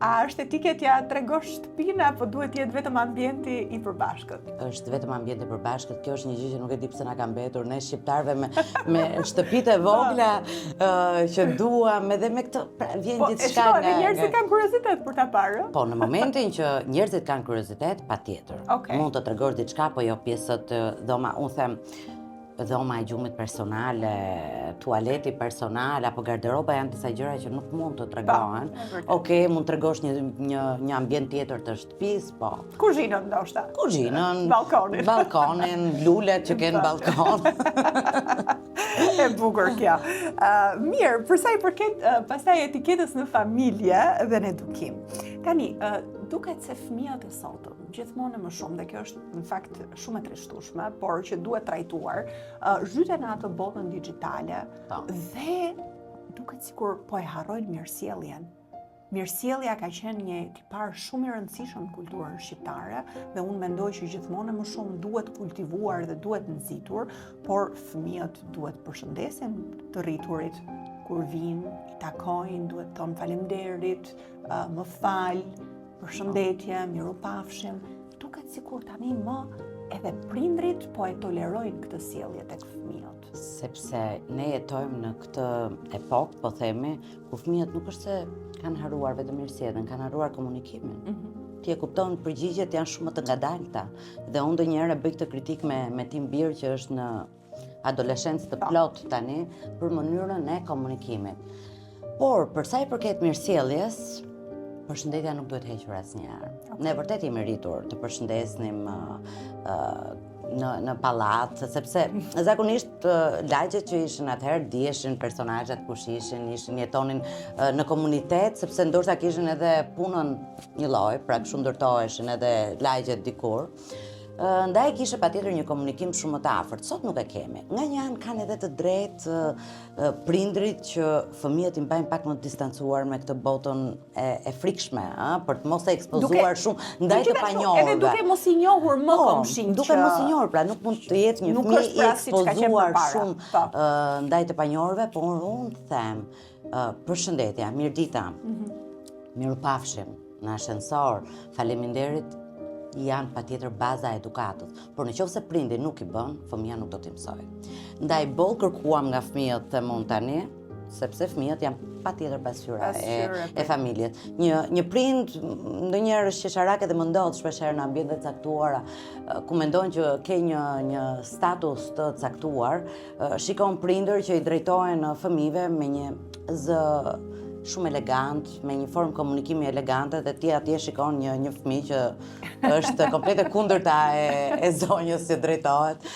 A është etiketja tregosh shtëpinë apo duhet jetë vetëm ambienti i përbashkët? Është vetëm ambienti i përbashkët. Kjo është një gjë që nuk e di pse na ka mbetur ne shqiptarëve me shtëpitë e vogla që duam edhe me këtë vjen gjithçka nga. Po, njerëzit kanë kuriozitet për ta parë. Po, në momentin që njerëzit kanë kuriozitet, patjetër. Mund të tregosh diçka, po jo pjesët dhoma, unë them dhoma e gjumit personale, tualeti personal apo garderoba janë disa gjëra që nuk mund të tregohen. Okej, mund të tregosh një ambient tjetër të shtëpisë, po. Kuzhinën ndoshta. Kuzhinën, balkonin, lulet që kanë balkon. E bukur kjo. Mirë, për sa i përket pastaj etiketës në familje dhe në edukim. Tani, duket se fëmijët e sotëm gjithmonë më shumë, dhe kjo është në fakt shumë e trishtueshme, por që duhet trajtuar, zhyten në atë botën digjitale dhe duket sikur po e harrojnë mirësjelljen. Mirësjellja ka qenë një tipar shumë i rëndësishëm në kulturën shqiptare dhe unë mendoj që gjithmonë më shumë duhet kultivuar dhe duhet nxitur, por fëmijët duhet përshëndesin të rriturit kur vinë, i takojnë, duhet thonë faleminderit, më fal, përshëndetje, mirupafshim. Duket sikur tani më edhe prindrit po e tolerojnë këtë sjellje tek fëmijët. Sepse ne jetojmë në këtë epokë, po themi, ku fëmijët nuk është se kanë haruar vetëm mirësjelljen, kanë haruar komunikimin. Ti e kupton, përgjigjet janë shumë të ngadalta dhe unë ndonjëherë bëj këtë kritik me tim birë që është në adoleshencë të plot tani për mënyrën e komunikimit. Por për sa i përket mirësjelljes, përshëndetja nuk duhet hequr asnjëherë. Ne vërtet jemi rritur të përshëndesnim në pallat, sepse zakonisht lagjet që ishin atëherë dieshin personazhet kush ishin, jetonin në komunitet, sepse ndoshta kishin edhe punën një lloj, pra kështu ndërtoheshin edhe lagjet dikur. Ndaj kishe patjetër një komunikim shumë më të afërt. Sot nuk e kemi. Nga një anë kanë edhe të drejtë prindrit që fëmijët i mbajnë pak më të distancuar me këtë botën e frikshme, për të mos e ekspozuar shumë ndaj të panjohurve. Edhe duke mos i njohur më komshin. Duke mos i njohur, pra nuk mund të jetë një fëmijë i ekspozuar shumë ndaj të panjohurve, por unë them përshëndetja, mirëdita, mirupafshim në ashensor, faleminderit janë patjetër baza e edukatës, por nëse prindi nuk i bën, fëmia nuk do t'i mësojë. Ndaj boll kërkuam nga fëmijët them unë tani, sepse fëmijët janë patjetër pasqyra e familjes. Një prind ndonjëherë është qesharak edhe më ndodh shpeshherë në ambiente të caktuara, ku mendojnë që ke një status të caktuar, shikon prindër që i drejtohen fëmijëve me një zë shumë elegant, me një formë komunikimi elegante dhe ti atje shikon një fëmijë që është komplet e kundërta e zonjës që drejtohet.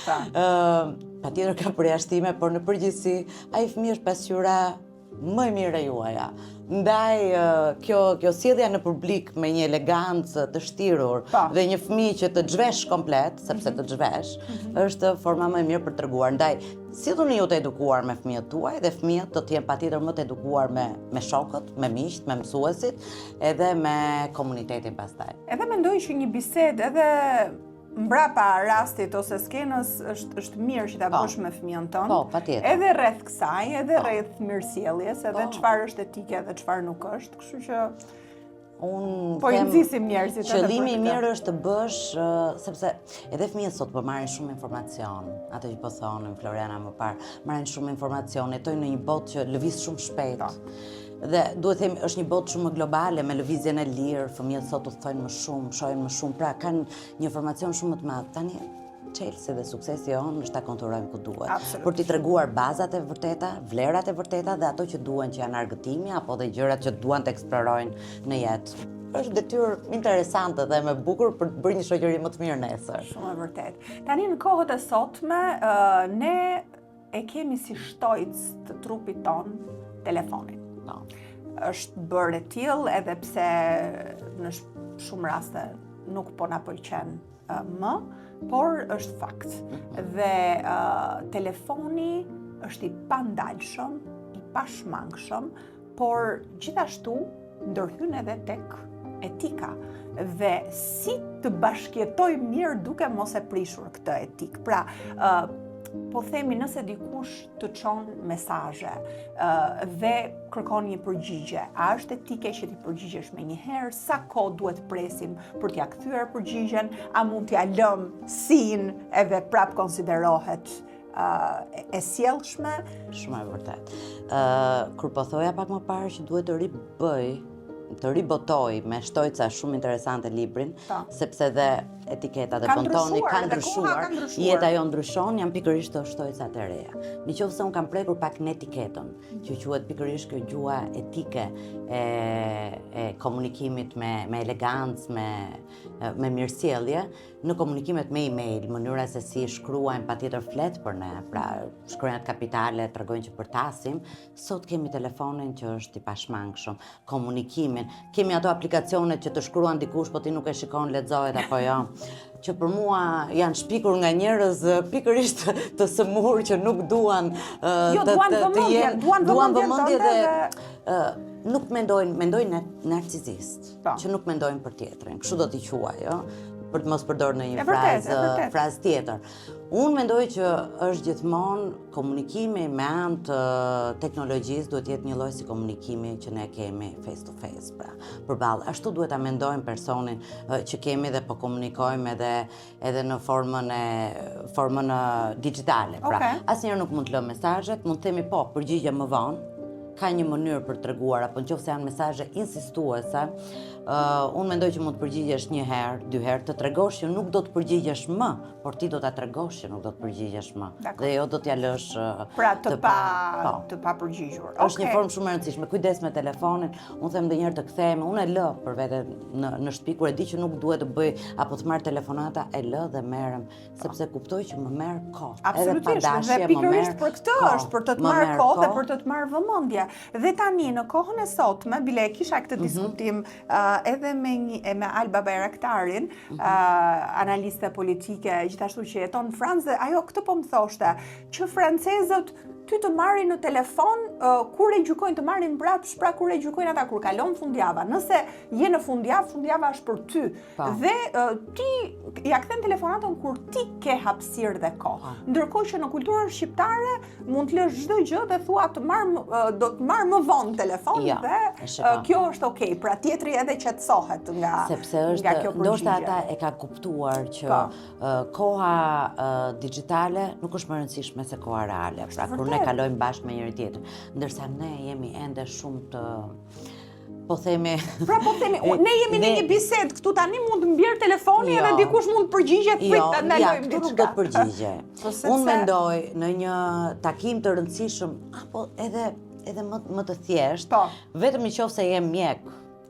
Patjetër ka përjashtime, por në përgjithësi ai fëmijë është pasqyra më e mirë e juaja. Ndaj kjo sjellja në publik me një elegancë të shtirur dhe një fëmijë që të zhvesh komplet, sepse të zhvesh, është forma më e mirë për treguar. Ndaj, silluni ju të edukuar me fëmijët tuaj dhe fëmijët do të jenë patjetër më të edukuar me shokët, me miqt, me mësuesit, edhe me komunitetin pastaj. Edhe mendoj që një bisedë edhe mbrapa rastit ose skenës është mirë që ta bësh me fëmijën tënd. Po, patjetër. Edhe rreth kësaj, edhe rreth mirësjelljes, edhe çfarë është etike dhe çfarë nuk është, kështu që po i nxisim njerëzit. Qëllimi i mirë është të bësh, sepse edhe fëmijët sot po marrin shumë informacion, atë që po thonin Floriana më parë, marrin shumë informacion, jetojnë në një botë që lëviz shumë shpejt. Dhe duhet themi është një botë shumë globale me lëvizjen e lirë, fëmijët sot udhtojnë më shumë, shohin më shumë, pra kanë një informacion shumë më të madh. Tani Chelsea dhe suksesi jonë është ta konturojmë ku duhet. Për t'i treguar bazat e vërteta, vlerat e vërteta dhe ato që duhen që janë argëtimi apo dhe gjërat që duan të eksplorojnë në jetë. Është detyrë interesante dhe më bukur për të bërë një shoqëri më të mirë nesër. Shumë e vërtet. Tani në kohët e sotme ne e kemi si shtojc të trupit ton telefonin. Është bërë e tillë edhe pse në shumë raste nuk po na pëlqen më, por është fakt. Dhe telefoni është i pandalshëm, i pashmangshëm, por gjithashtu ndërhyn edhe tek etika dhe si të bashkjetojmë mirë duke mos e prishur këtë etikë. Pra, po themi nëse dikush të çon mesazhe dhe kërkon një përgjigje, a është etike që ti përgjigjesh me një herë, sa kohë duhet presim për t'ia kthyer përgjigjen, a mund t'ia lëm sin edhe prap konsiderohet e sjellshme? Shumë e vërtet. Kur po thoja pak më parë që duhet të ribotoj me shtojca shumë interesante librin, sepse dhe etiketa dhe pontoni kanë ndryshuar, jeta jo ndryshon, janë pikërisht të shtojcat e reja. Nëse unë kam prekur pak në etiketën, që quhet pikërisht kjo gjua etike e komunikimit me elegancë, me mirësjellje, në komunikimet me email, mënyra se si shkruajnë patjetër flet për ne, pra shkruajnë kapitale, tregojnë që përtasim, sot kemi telefonin që është i pashmangshëm, komunikimin, kemi ato aplikacionet që të shkruan dikush, po ti nuk e shikon, lexohet apo jo, që për mua janë shpikur nga njerëz pikërisht të sëmur që nuk duan duan vëmendje dhe nuk mendojnë narcisist, që nuk mendojnë për tjetrin. Kështu do t'i quaj, jo? Për të mos përdorur në një frazë tjetër. Unë mendoj që është gjithmonë komunikimi me anë të teknologjisë duhet jetë një lloj si komunikimi që ne kemi face to face, pra përballë. Ashtu duhet ta mendojmë personin që kemi dhe po komunikojmë edhe në formën digjitale. Pra, asnjëherë nuk mund të lëm mesazhet, mund të themi po, përgjigje më vonë. Ka një mënyrë për të treguar, apo nëse janë mesazhe insistuese, unë mendoj që mund të përgjigjesh një herë, dy herë, të tregosh që nuk do të përgjigjesh më, por ti do ta tregosh që nuk do të përgjigjesh më. Dhe jo do t'ja lësh pra të pa përgjigjur. Është një formë shumë e rëndësishme. Kujdes me telefonin. Unë them edhe një herë të kthehemi, unë e lë për vete në shtëpi kur e di që nuk duhet të bëj apo të marr telefonata, e lë dhe merrem, sepse kuptoj që më merr kohë. Absolutisht, dhe pikërisht për këtë është, për të marr kohë dhe për të marr vëmendje. Dhe tani në kohën e sotme, bile kisha këtë diskutim edhe me Alba Bayraktarin, analiste politike, gjithashtu që jeton në Francë, dhe ajo këtë po më thoshte, që francezët ty të marrin në telefon kur e gjykojnë, të marrin mbrapsht, pra kur e gjykojnë ata kur kalon fundjava. Nëse je në fundjavë, fundjava është për ty. Dhe ti ja kthen telefonatën kur ti ke hapësirë dhe kohë. Ndërkohë që në kulturën shqiptare mund të lësh çdo gjë dhe thua do të marr më vonë telefon dhe kjo është okay. Pra tjetri edhe qetësohet nga kjo përgjigje. Sepse ndoshta ata e ka kuptuar që koha digjitale nuk është më e rëndësishme se koha reale. Pra kur ne kalojmë bashkë me njëri tjetrin, ndërsa ne jemi ende shumë të po themi, ne jemi në një bisedë këtu tani mund të mbjerë telefoni edhe dikush mund të përgjigje të ndalojmë diçka. Këtu nuk do të përgjigje. Unë mendoj në një takim të rëndësishëm apo edhe edhe më të thjeshtë, vetëm nëse je mjek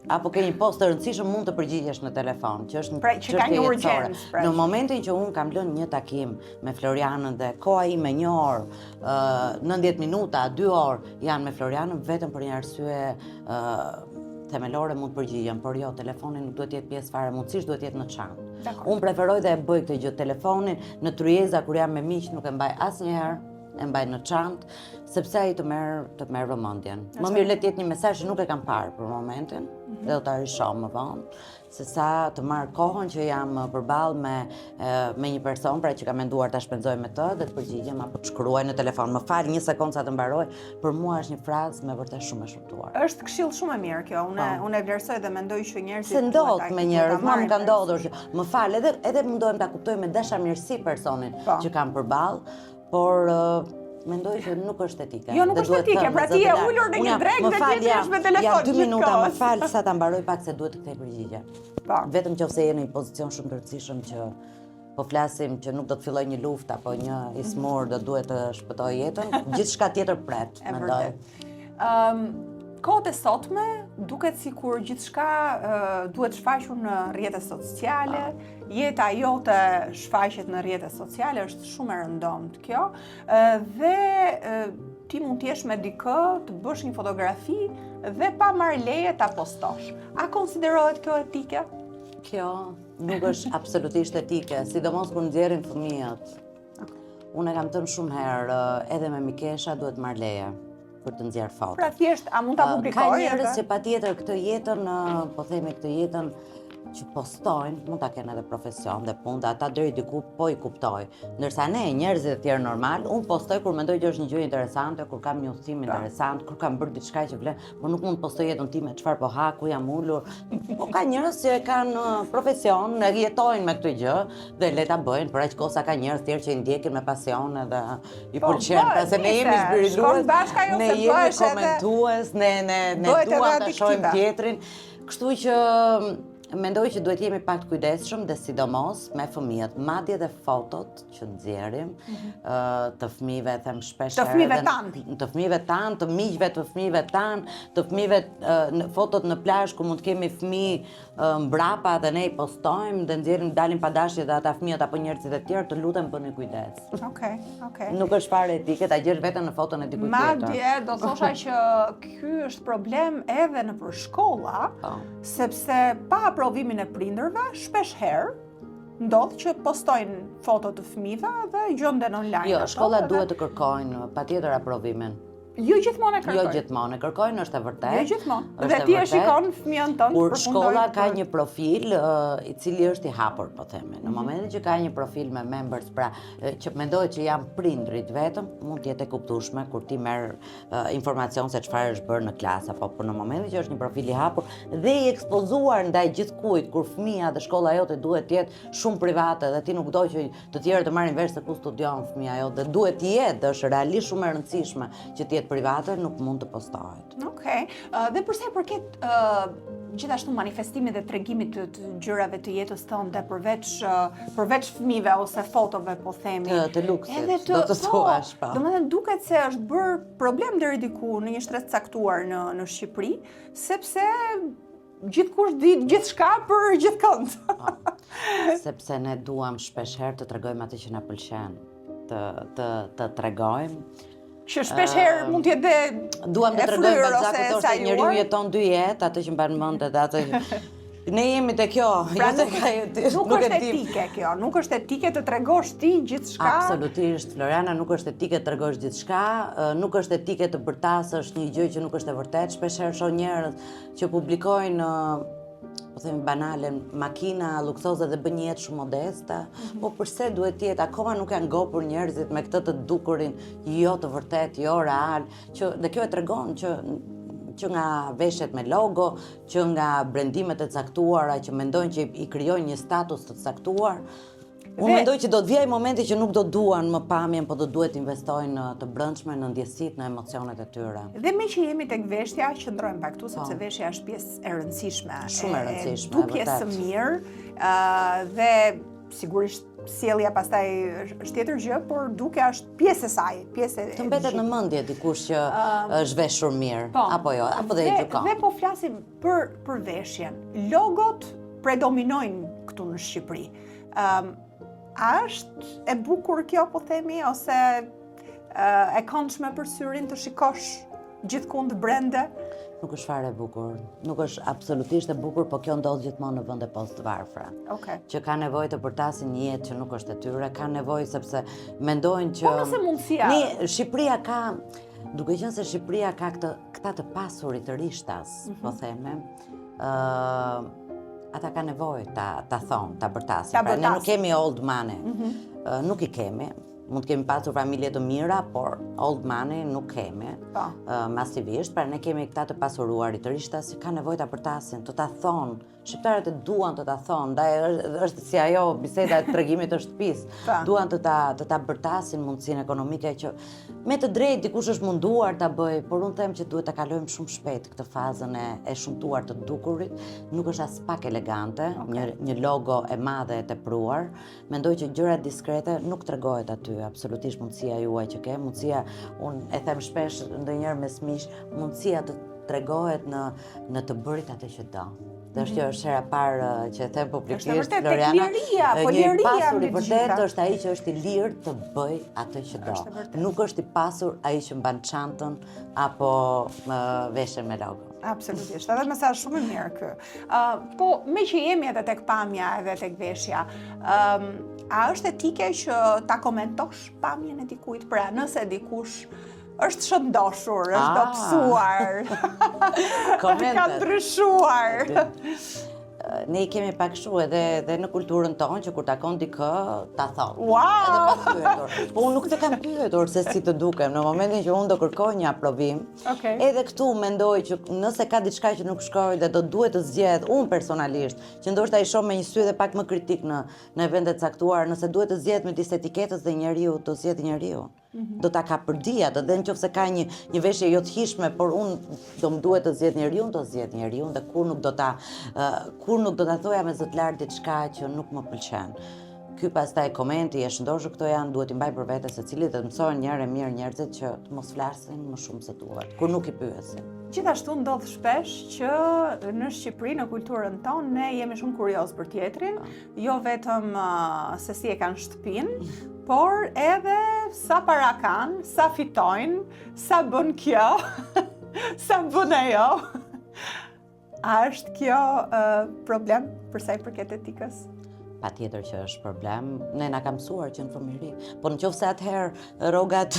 apo ke një post të rëndësishëm mund të përgjigjesh në telefon, që është një çështje jetësore. Në momentin që unë kam lënë një takim me Florianën dhe koha ime 1 orë, 90 minuta, 2 orë janë me Florianën, vetëm për një arsye themelore mund të përgjigjem, por jo, telefoni nuk duhet të jetë pjesë fare, mundësisht duhet të jetë në çantë. Unë preferoj dhe e bëj këtë gjë, telefonin në tryeza kur jam me miq nuk e mbaj asnjëherë, e mbaj në çantë, sepse ai të merr vëmendjen. Më mirë le të jetë një mesazh që nuk e kam parë për momentin, dhe do ta rishoh më vonë, sesa të marr kohën që jam përballë me një person, pra që kam menduar ta shpenzoj me të dhe të përgjigjem apo të shkruaj në telefon. Më fal një sekondë sa të mbaroj, për mua është një frazë me vërtet shumë e shëmtuar. Është këshill shumë e mirë kjo. Unë e vlerësoj dhe mendoj që njerëzit se ndodh me njerëz, mua më ka ndodhur që më fal, edhe mundohem ta kuptoj me dashamirësi personin që kam përballë, por mendoj që nuk është etike. Jo, nuk është etike, pra ti je ulur në një drek dhe ti jesh me telefon. Ja 2 minuta, më fal sa ta mbaroj pak se duhet të kthej përgjigje. Vetëm nëse je në një pozicion shumë të rëndësishëm që po flasim që nuk do të filloj një luftë apo një ismur do duhet të shpëtoj jetën, gjithçka tjetër pret, mendoj. Kohët e sotme duket sikur gjithçka duhet shfaqur në rrjetet sociale, jeta jote shfaqet në rrjetet sociale, është shumë e rëndomt kjo, dhe ti mund t'jesh me dikë, të bësh një fotografi dhe pa marrë leje ta postosh. A konsiderohet kjo etike? Kjo nuk është absolutisht etike, sidomos kur nxjerrin fëmijët. Unë e kam thënë shumë herë, edhe me mikesha duhet marrë leje për të nxjerrë foto. Pra thjesht, a mund ta publikoj? Ka njerëz që patjetër këtë jetën, po themi këtë jetën që postojnë, mund ta kenë edhe profesion dhe punë, ata deri diku po I kuptoj. Ndërsa ne, njerëzit e tjerë normal, unë postoj kur mendoj që është një gjë interesante, kur kam një udhëtim interesant, kur kam bërë diçka që vlen, por nuk mund të postoj jetën time, çfarë po ha, ku jam ulur. Po ka njerëz që kanë profesion, jetojnë me këtë gjë dhe le ta bëjnë, për aq kohë sa ka njerëz tjerë që I ndjekin me pasion edhe I pëlqen, pra se ne jemi zbirilues, ne jemi komentues, ne duam ta shohim tjetrin, kështu që mendoj që duhet jemi pak të kujdesshëm dhe sidomos me fëmijët, madje dhe fotot që nxjerrim të fëmijëve, them shpesh të fëmijëve tanë, të fëmijëve tanë, të miqve të fëmijëve tanë, të fëmijëve fotot në plazh ku mund të kemi fëmijë mbrapa dhe ne I postojmë dhe nxjerrim dalim pa dashje dhe ata fëmijët apo njerëzit e tjerë, të lutem bëni kujdes. Okej. Nuk është fare etike ta gjesh veten në foton e dikujt tjetër. Madje do thosha që ky është problem edhe nëpër shkolla, sepse pa aprovimin e prindërve, shpesh herë ndodh që postojnë foto të fëmijëve dhe gjenden online. Jo, shkollat duhet të kërkojnë patjetër aprovimin. Jo gjithmonë e kërkojnë. Jo gjithmonë e kërkojnë, është e vërtetë. Jo gjithmonë. Dhe ti e shikon fëmijën tënd kur shkolla ka një profil I cili është I hapur, po themi. Në momentin që ka një profil me members, pra që mendohet që janë prindrit vetëm, mund të jetë e kuptueshme kur ti merr informacion se çfarë është bërë në klasë, apo por në momentin që është një profil I hapur dhe I ekspozuar ndaj gjithkujt, kur fëmia dhe shkolla jote duhet të jetë shumë private dhe ti nuk do që të tjerë të marrin vesh se ku studion fëmia jote, duhet të jetë, është realisht shumë e rëndësishme që të jetë private, nuk mund të postohet. Okej. Dhe përsa I përket gjithashtu manifestimit dhe tregimit të gjërave të jetës tënde përveç fëmijëve ose fotove, po themi. Të luksit, do të thuash, po. Domethënë duket se është bërë problem deri diku në një shtret caktuar në Shqipëri, sepse gjithkush di gjithçka për gjithkënd. Sepse ne duam shpesh herë të tregojmë atë që na pëlqen, të tregojmë. Që shpesh herë mund të jetë duam të tregojmë Balzaku se njeriu jeton 2 jetë, atë që mban mend edhe atë ne jemi te kjo, pra, nuk është etike kjo, nuk është etike të tregosh ti gjithçka. Absolutisht, Floriana, nuk është etike të tregosh gjithçka, nuk është etike të bërtasësh një gjë që nuk është e vërtetë. Shpesh herë shoh njerëz që publikojnë po themi banale, makina luksoze dhe bën një jetë shumë modeste, po përse duhet të jetë, akoma nuk janë ngopur njerëzit me këtë të dukurin jo të vërtet, jo real, dhe kjo e tregon që nga veshjet me logo, që nga brendimet e caktuara, që mendojnë që I krijojnë një status të caktuar. Unë mendoj që do të vijë momenti që nuk do duan më pamjen, po do duhet investojnë të brendshme në ndjesitë, në emocionet e tyre. Dhe me që jemi tek veshja, qëndrojmë pak këtu sepse veshja është pjesë e rëndësishme. Shumë e rëndësishme, dukjes së mirë, dhe sigurisht sjellja pastaj është tjetër gjë, por duke është pjesë e saj, pjesë e të mbetet në mendje dikush që është veshur mirë, apo jo, apo dhe i gjykon. Dhe po flasim për veshjen. Logot predominojnë këtu në Shqipëri. A është e bukur kjo, po themi, ose e këndshme për syrin të shikosh gjithkund brende? Nuk është fare e bukur, nuk është absolutisht e bukur, po kjo ndodh gjithmonë në vende post-varfra. Që ka nevojë të përtasin një jetë që nuk është e tyre, ka nevojë sepse mendojnë që... Po nëse mundësia... Shqipëria ka, duke qenë se Shqipëria ka këta të pasurit të rishtas, po theme, ata ka nevojë ta thonë, ta përtasin. Pra ne nuk kemi old money, nuk i kemi. Mund të kemi pasur familje të mira, por old money nuk kemi, masivisht, pra ne kemi këta të pasuruarit të rishtas që ka nevojë ta përtasin, të ta thonë. Shqiptarët e duan të ta thonë, ndaj është si ajo biseda e tregimit të shtëpisë, duan të ta bërtasin mundësinë ekonomike që me të drejtë dikush është munduar ta bëj, por unë them që duhet ta kalojmë shumë shpejt këtë fazën e shumtuar të dukurit, nuk është as pak elegante, një logo e madhe e tepruar. Mendoj që gjërat diskrete nuk tregohet aty, absolutisht mundësia juaj që ke, mundësia, unë e them shpesh ndonjëherë me smish, mundësia të tregohet në të bërit atë që do. Dhe është hera parë që e them publikisht, Floriana, një pasur i vërtet është ai që është i lirë të bëj atë që do. Nuk është i pasur ai që mban çantën apo veshën me logo. Absolutisht, edhe mesazh shumë i mirë ky. Po, me që jemi edhe tek pamja edhe tek veshja, a është etike që ta komentosh pamjen e dikujt? Pra, nëse dikush është shëndoshur, është dobësuar, ka ndryshuar. Ne i kemi pak kështu edhe në kulturën tonë që kur takon dikë, ta thonë. Wow! Edhe pa pyetur. Po unë nuk të kam pyetur se si të dukem. Në momentin që unë do kërkoj një aprovim, edhe këtu mendoj që nëse ka diçka që nuk shkoj dhe do duhet të zgjedh unë personalisht, që ndoshta i shoh me një sy dhe pak më kritik në vende të caktuar, nëse duhet të zgjedh midis etiketës dhe njeriu, do zgjedh njeriu. Do ta ka përdia, dhe nëse ka një veshje jo të hishme, por unë do më duhet të zgjedh njeriu, do zgjedh njeriu dhe kur nuk do ta thoja me zot lart diçka që nuk më pëlqen. Ky pastaj komenti e shëndoshur këto janë, duhet i mbaj për vete secili dhe të mësojnë njëherë e mirë njerëzit që të mos flasin më shumë se duhet, kur nuk i pyesin. Gjithashtu ndodh shpesh që në Shqipëri, në kulturën tonë, ne jemi shumë kurioz për tjetrin, jo vetëm se si e kanë shtëpinë, por edhe sa para kanë, sa fitojnë, sa bën kjo, sa bën ajo. A është kjo problem për sa i përket etikës? Patjetër që është problem, ne na ka mësuar që në fëmijëri. Po nëse atëherë rrogat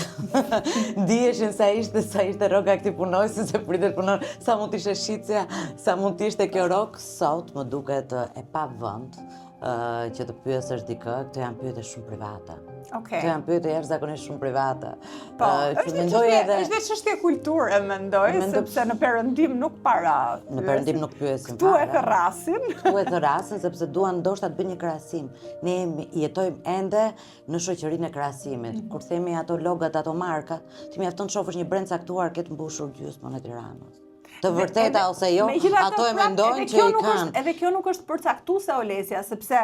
dijeshin sa ishte rroga këtij punojësi, se pritet punon, sa mund të ishte shitja, sa mund të ishte kjo rrok, sot më duket e pa vend që të pyesësh dikë, këto janë pyetje shumë private. Këto janë pyetje jashtëzakonisht shumë private. Po, është çështje kulture, mendoj, sepse në perëndim nuk para. Në perëndim nuk pyesin. Ktu e thrasin. Ktu e thrasin sepse duan ndoshta të bëjnë një krahasim. Ne jetojmë ende në shoqërinë e krahasimit. Kur themi ato logat, ato markat, ti mjafton të shohësh një brend caktuar këtë mbushur gjysmën e Tiranës. Të vërteta ose jo, ato e mendojnë që i kanë. Edhe kjo nuk është përcaktuese, Olesja, sepse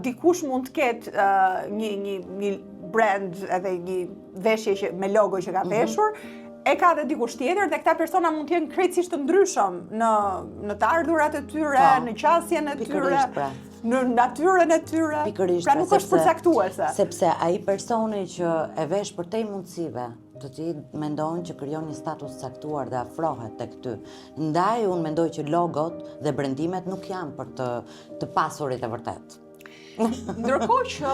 dikush mund të ketë një brand edhe një veshje me logo që ka veshur, e ka dhe dikush tjetër dhe këta persona mund të jenë krejtësisht të ndryshëm në të ardhurat e tyre, në qasjen e tyre, në natyrën e tyre. Pra nuk është përcaktuese. Sepse ai personi që e vesh për te mundësive, të ti mendojnë që krijon një status caktuar dhe afrohet tek ty. Ndaj unë mendoj që logot dhe brendimet nuk janë për të pasurit e vërtet. Ndërkohë që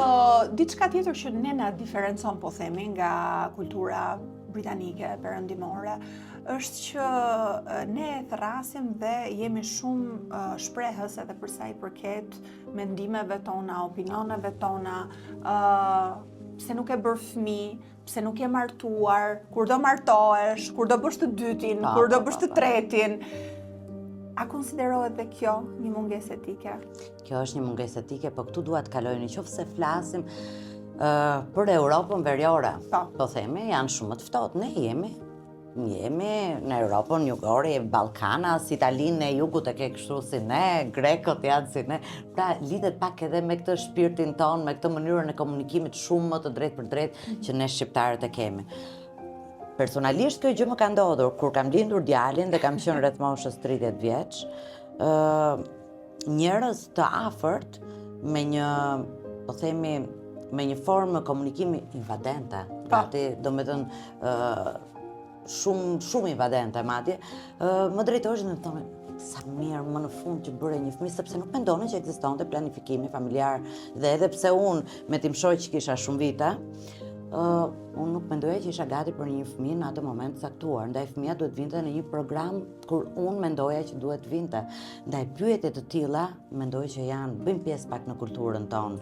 diçka tjetër që ne na diferencon, po themi, nga kultura britanike perëndimore, është që ne thrasim dhe jemi shumë shprehës edhe për sa i përket mendimeve tona, opinioneve tona, pse nuk e bër fëmijë, pse nuk je martuar, kur do martohesh, kur do bësh të dytin, kur do bësh të tretin. A konsiderohet dhe kjo një mungesë etike? Kjo është një mungesë etike, po këtu dua të kaloj nëse flasim për Europën veriore. Po themi, janë shumë të ftohtë, ne jemi. Jemi në Europën jugore, Ballkanas, Italinë e jugut e ke kështu si ne, grekët janë si ne. Pra lidhet pak edhe me këtë shpirtin ton, me këtë mënyrën e komunikimit shumë më të drejtë për drejtë që ne shqiptarët e kemi. Personalisht kjo gjë më ka ndodhur kur kam lindur djalin dhe kam qenë rreth moshës 30 vjeç. Njerëz të afërt me një, po themi, me një formë komunikimi invadente. Gati, do me thënë, shumë invadente madje, më drejtoheshin dhe më thonë, sa mirë më në fund që bëre një fëmijë, sepse nuk mendonin që ekzistonte planifikimi familjar dhe edhe pse unë me tim shoq që kisha shumë vite, unë nuk mendoja që isha gati për një fëmijë në atë moment caktuar. Ndaj fëmia duhet vinte në një program kur unë mendoja që duhet vinte. Ndaj pyetje të tilla mendoj që bëjnë pjesë pak në kulturën tonë.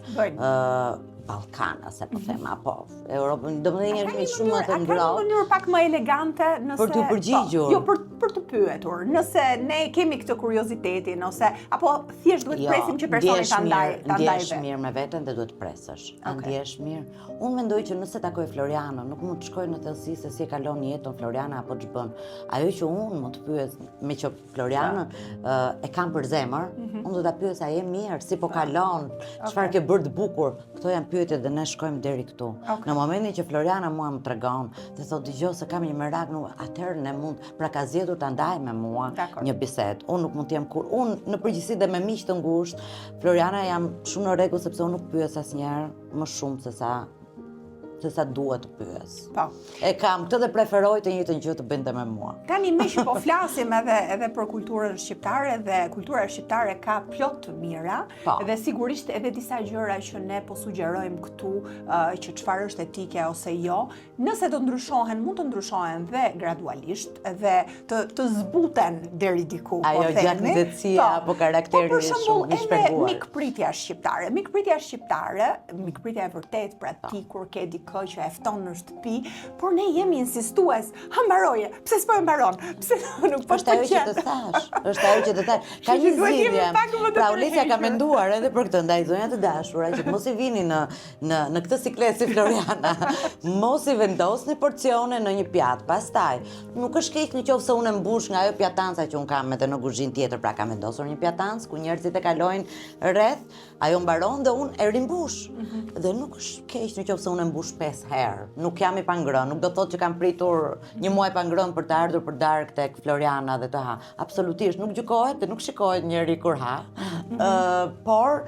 Ballkanas, po them, apo Europën, domethënë një shumë më të ngrohtë. Ka një mënyrë pak më elegante nëse për t'u përgjigjur. Jo, për të pyetur. Nëse ne kemi këtë kuriozitetin ose apo thjesht duhet presim që personi ta ndajë. Ndjesh mirë me veten dhe duhet presësh. Ndjesh mirë. Unë mendoj që nëse takoj Florianën, nuk mund të shkoj në thellësi se si e kalon jetën Floriana apo ç'bën. Ajo që unë mund të pyes, me që Florianën e kam për zemër, unë do ta pyes a je mirë, si po kalon, çfarë ke bërë të bukur. Këto janë pyetje dhe ne shkojmë deri këtu. Në momentin që Floriana mua më tregon dhe thotë dëgjoj se kam një merak, atëherë ne mund, pra ka zgjedhur ta ndajë me mua një bisedë. Unë nuk mund të jem unë në përgjithësi dhe me miq të ngushtë, Floriana jam shumë në rregull sepse unë nuk pyes asnjëherë më shumë se sa duhet të pyes. E kam këtë dhe preferoj të njëjtën gjë të bënte me mua. Tani me që po flasim edhe për kulturën shqiptare dhe kultura shqiptare ka plot të mira dhe sigurisht edhe disa gjëra që ne po sugjerojmë këtu që çfarë është etike ose jo, nëse do ndryshohen, mund të ndryshohen dhe gradualisht dhe të zbuten deri diku. Ajo gjaknësia apo karakteri është shumë i shpjeguar. Edhe mikpritja shqiptare. Mikpritja e vërtet pra ti kur ke që e fton në shtëpi, por ne jemi insistues. Ha mbaroje, pse s'po e mbaron? Pse nuk po të qenë? Është ajo që të thash. Ka një zgjidhje. Pra Ulesia ka menduar edhe për këtë, ndaj zonja të dashura, që mos i vini në këtë siklet si Floriana. Mos i vendosni porcione në një pjatë. Pastaj, nuk është keq nëse unë mbush nga ajo pjatanca që unë kam edhe në kuzhinë tjetër, pra kam vendosur një pjatancë ku njerëzit e kalojnë rreth, ajo mbaron dhe unë e rimbush. Dhe nuk është keq nëse unë mbush 5 herë. Nuk jam i pangrën, nuk do thotë që kam pritur një muaj pangrën për të ardhur për darkë tek Floriana dhe të ha. Absolutisht, nuk gjykohet dhe nuk shikohet njëri kur ha. Por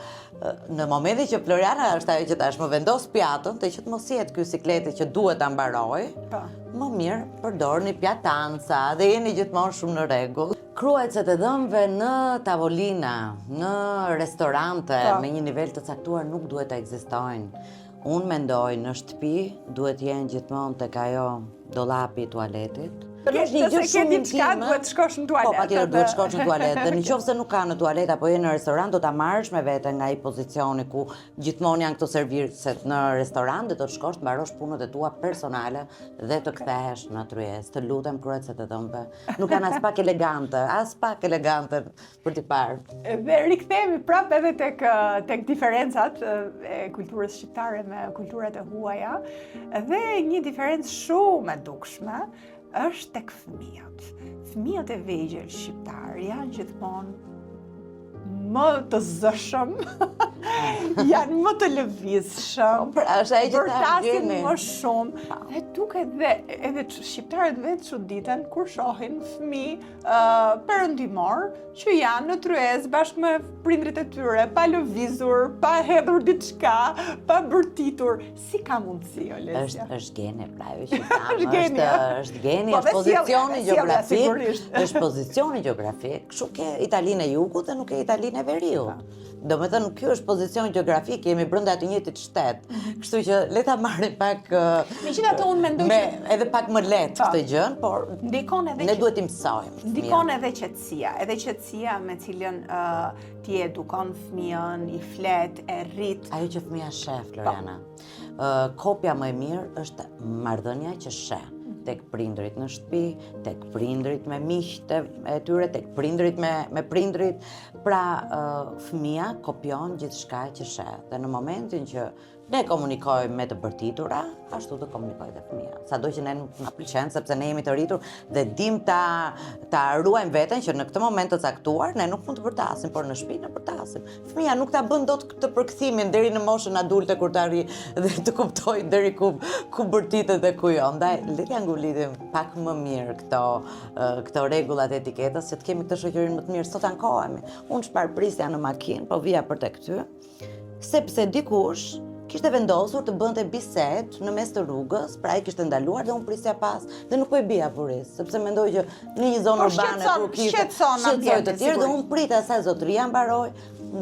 në momentin që Floriana është ajo që tash më vendos pjatën, dhe që të mos jetë ky sikleti që duhet ta mbaroj, më mirë përdorni pjatanca dhe jeni gjithmonë shumë në rregull. Kruajtësit e dhëmbëve në tavolina, në restorante me një nivel të caktuar nuk duhet të ekzistojnë. Unë mendoj në shtëpi duhet jenë gjithmonë tek ajo dollapi i tualetit. Është një gjë shumë intime. Duhet të shkosh në tualet. Po, patjetër duhet të shkosh në tualet. Dhe nëse nuk ka në tualet apo je në restoran, do ta marrësh me vete nga ai pozicioni ku gjithmonë janë këto serviset në restoran, dhe do të shkosh të mbarosh punët e tua personale dhe të kthehesh në tryezë. Të lutem, kruajtësit e dhëmbëve nuk janë as pak elegante për t'i parë. Dhe rikthehemi prapë edhe tek diferencat e kulturës shqiptare me kulturat e huaja, dhe një diferencë shumë e dukshme është tek fëmijët. Fëmijët e vegjël shqiptar janë gjithmonë më të zëshëm, janë më të lëvizshëm, bërtasin më shumë, dhe duket dhe edhe shqiptarët vetë çuditen kur shohin fëmijë perëndimor që janë në tryezë bashkë me prindrit e tyre, pa lëvizur, pa hedhur diçka, pa bërtitur. Si ka mundësi, Olesia? Është geni, pra ajo që tham, është geni, është pozicioni gjeografik, kështu ke Italinë e Jugut dhe nuk ke Italinë e Veriut. Do me thënë, kjo është pozicion geografik, jemi brenda të njëjtit shtet. Kështu që le ta marrim pak Megjithatë unë mendoj që edhe pak më lehtë këtë gjën, por ne duhet t'i mësojmë. Ndikon edhe qetësia me cilën ti edukon fëmijën, i flet, e rrit. Ajo që fëmia sheh, Floriana. Kopja më e mirë është marrëdhënia që sheh. Tek prindrit në shtëpi, tek prindrit me miqtë e tyre, tek prindrit me prindrit. Pra, fëmia kopjon gjithçka që sheh. Dhe në momentin që Ne komunikojmë me të bërtitura, ashtu të komunikojë dhe fëmia. Sado që ne nuk na pëlqen sepse ne jemi të rritur dhe dim ta ruajmë veten që në këtë moment të caktuar ne nuk mund të vërtasim, por në shtëpi ne vërtasim. Fëmia nuk ta bën dot këtë përkthimin deri në moshën adulte kur të arrijë dhe të kuptojë deri ku bërtitet dhe ku jo. Ndaj le t'ja ngullitim pak më mirë këto rregullat e etiketës, që të kemi këtë shoqërinë më të mirë. Sot ankohemi. Unë shparprisja në makinë, po vija për tek ty, sepse dikush kishte vendosur të bënte bisedë në mes të rrugës, pra ai kishte ndaluar dhe unë prisja pas dhe nuk po e bija buris, sepse mendoj që në një zonë urbane ku kishte shqetësoj të tjerë dhe unë prita sa zotëria mbaroi,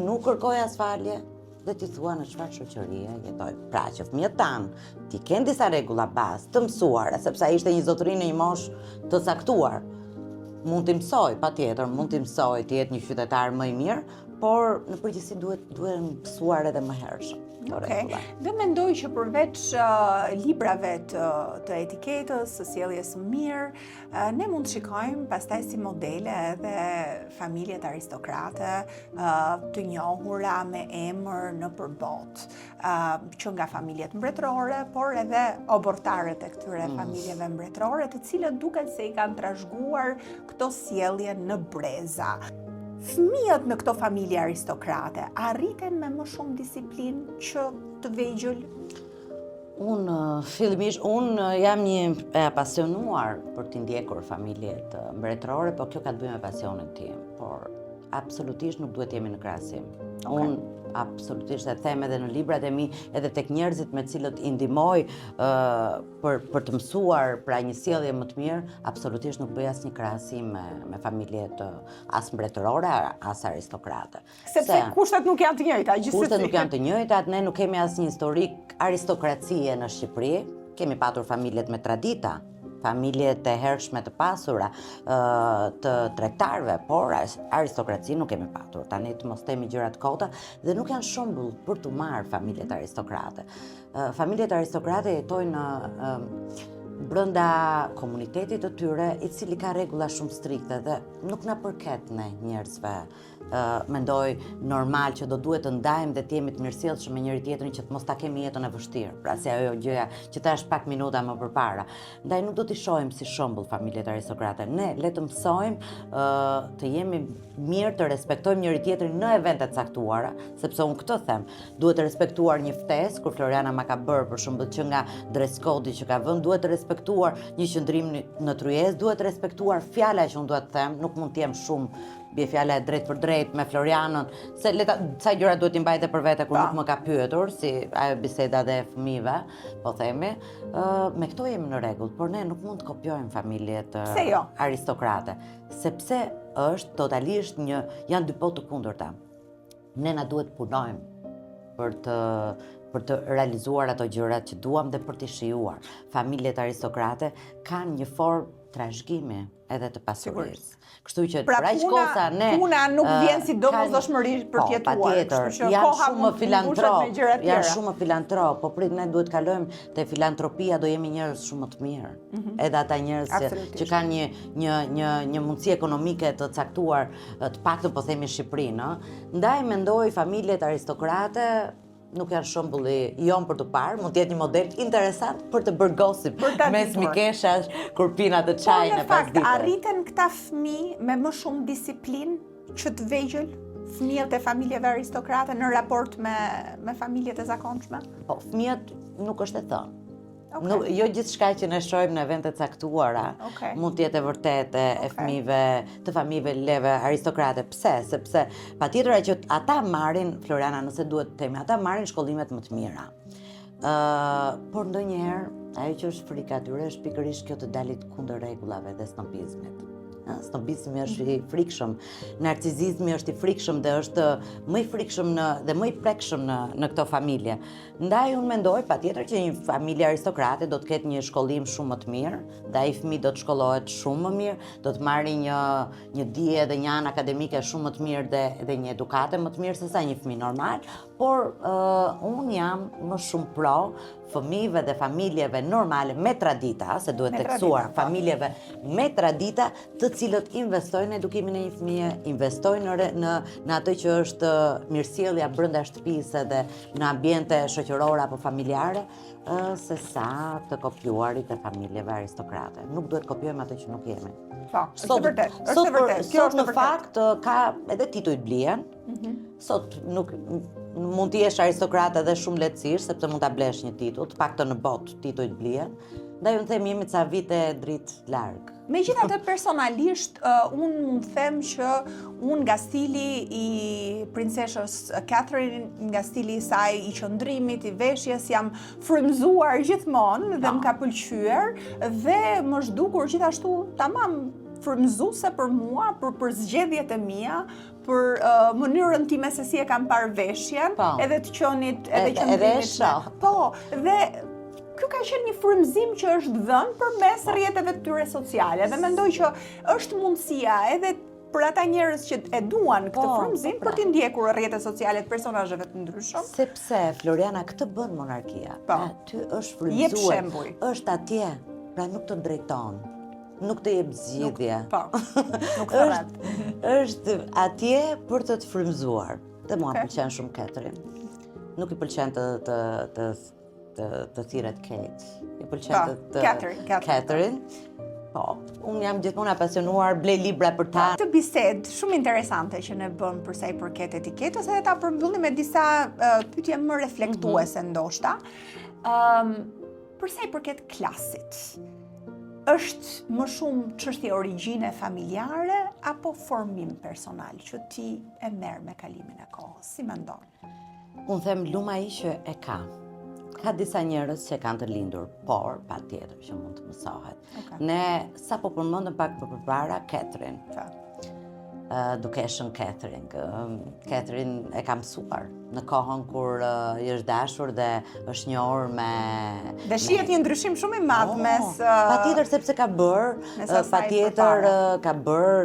nuk kërkoj asfalje dhe ti thua në çfarë shoqërie jetoj. Pra që fëmijët tanë ti kenë disa rregulla bazë të mësuara, sepse ai ishte një zotëri në një moshë të caktuar. Mund t'i mësoj, patjetër, mund t'i mësoj të jetë një qytetar më i mirë, por në përgjithësi duhet mësuar edhe më hershëm. Dhe mendoj që përveç librave të etiketës, së sjelljes së mirë, ne mund të shikojmë pastaj si modele edhe familjet aristokrate të njohura me emër në përbot, që nga familjet mbretërore, por edhe obortarët e këtyre familjeve mbretërore, të cilët duket se i kanë trashëguar këto sjellje në breza. Fëmijët në këto familje aristokrate arriten me më shumë disiplinë që të vegjël? Unë jam një e apasionuar për t'i ndjekur familjet mbretërore, po kjo ka të bëjë me pasionin tim, por absolutisht nuk duhet jemi në krahasim. Unë absolutisht e them edhe në librat e mi, edhe tek njerëzit me cilët i ndihmoj për të mësuar pra një sjellje më të mirë, absolutisht nuk bëj asnjë krahasim me familjet as mbretërore, as aristokrate. Sepse kushtet nuk janë të njëjta, gjithsesi. Kushtet nuk janë të njëjta, ne nuk kemi asnjë historik aristokracie në Shqipëri, kemi patur familjet me tradita, familjet e hershme të pasura të tregtarëve, por aristokraci nuk kemi patur. Tani të mos themi gjëra të kota dhe nuk janë shembull për të marrë familjet aristokrate. Familjet aristokrate jetojnë brenda komunitetit të tyre, i cili ka rregulla shumë strikte dhe nuk na përket ne njerëzve. Mendoj normal që do duhet të ndajmë dhe të jemi të mirësjellshëm me njëri tjetrin që të mos ta kemi jetën e vështirë. Pra si ajo gjëja që thash pak minuta më përpara. Ndaj nuk do t'i shohim si shembull familjet aristokrate. Ne le të mësojmë të jemi mirë, të respektojmë njëri tjetrin në evente të caktuara, sepse unë këtë them, duhet të respektuar një ftesë, kur Floriana ma ka bërë për shembull që nga dress code që ka vënë, duhet të respektuar një qëndrim në tryezë, duhet të respektuar fjala që unë duhet të them, nuk mund të jem shumë bie fjala e drejt për drejt me Florianën, se ca gjëra duhet t'i mbajte për vete kur nuk më ka pyetur, si ajo biseda dhe e fëmijëve, po themi, me këto jemi në rregull, por ne nuk mund të kopjojmë familjet aristokrate, sepse është totalisht janë dy botë të kundërta. Ne na duhet punojmë për të realizuar ato gjërat që duam dhe për t'i shijuar. Familjet aristokrate kanë një formë trashëgimi edhe të pasurisë. Kështu që pra puna nuk vjen si domosdoshmëri për t'jetuar. Patjetër, janë shumë më filantrop, po prit ne duhet kalojmë te filantropia, do jemi njerëz shumë më të mirë. Edhe ata njerëz që kanë një mundësi ekonomike të caktuar, të paktën po themi Shqipërinë, ndaj mendoj familjet aristokrate nuk janë shembulli jon për të parë, mund të jetë një model interesant për të bërë gosip mes mikeshash kur pina të çajin e pasdites. Po në fakt arriten këta fëmijë me më shumë disiplinë që të vegjël, fëmijët e familjeve aristokrate në raport me familjet e zakonshme? Po, fëmijët nuk është e thënë. Jo gjithçka që ne shohim në evente caktuara mund të jetë e vërtetë e fëmijëve të familjeve leve aristokrate. Pse? Sepse patjetër që ata marrin, Floriana, nëse duhet të themi, ata marrin shkollimet më të mira. Por ndonjëherë ajo që është frika atyre është pikërisht kjo të dalit kundër rregullave dhe snobizmit. Snobizmi është i frikshëm, narcizizmi është i frikshëm dhe është më i frikshëm dhe më i prekshëm në këto familje. Ndaj unë mendoj patjetër që një familje aristokrate do të ketë një shkollim shumë më të mirë, dhe ai fëmijë do të shkollohet shumë më mirë, do të marrë një dije dhe një anë akademike shumë më të mirë dhe një edukate më të mirë se sa një fëmijë normal, por unë jam më shumë pro fëmijëve dhe familjeve normale me tradita, se duhet teksuar familjeve me tradita, të cilët investojnë në edukimin e një fëmije, investojnë në atë që është mirësjellja brenda shtëpisë dhe në ambiente shoqërore apo familjare, se sa të kopjuarit e familjeve aristokrate. Nuk duhet kopjojmë atë që nuk jemi. Po, është vërtet. Është vërtet. Sot në fakt ka edhe titujt blien. Sot nuk mund të jesh aristokrat edhe shumë lehtësisht, sepse mund ta blesh një titull, të paktën në botë titujt blien. Ndaj unë them jemi ca vite dritë larg. Megjithatë personalisht, unë mund të them që unë nga stili i princeshës Catherine, nga stili i saj i qëndrimit, i veshjes, jam frymzuar gjithmonë dhe më ka pëlqyer dhe më zhdukur gjithashtu tamam frymëzuese për mua, për zgjedhjet e mia, për mënyrën time se si e kam parë veshjen, edhe të qenit, edhe qëndrimit. Po, dhe kjo ka qenë një frymëzim që është dhënë përmes rrjeteve të tyre sociale dhe mendoj që është mundësia edhe për ata njerëz që e duan këtë frymëzim për të ndjekur rrjetet sociale të personazheve të ndryshëm. Sepse Floriana këtë bën monarkia. Aty është frymëzuar. Jep shembuj. Është atje, pra nuk të drejton. Nuk të jep zgjidhje. Nuk thret. Është atje për të frymëzuar. Dhe mua pëlqen shumë Catherine. Nuk i pëlqen të thirret Kate. I pëlqen Catherine. Po, unë jam gjithmonë apasionuar, blej libra për ta. Këtë bisedë shumë interesante që ne bëm për sa i përket etiketës, edhe ta përmbyllim me disa pyetje më reflektuese ndoshta. Për sa i përket klasit, është më shumë çështje origjine familjare apo formim personal që ti e merr me kalimin e kohës? Si mendon? Unë them luma ai që e ka. Ka disa njerëz që kanë të lindur, por patjetër që mund të mësohet. Ne sapo përmendëm pak më përpara Catherine. Dukesh Catherine. Catherine e ka mësuar në kohën kur i është dashur dhe është njohur me... Dhe shihet një ndryshim shumë i madh mes... Patjetër sepse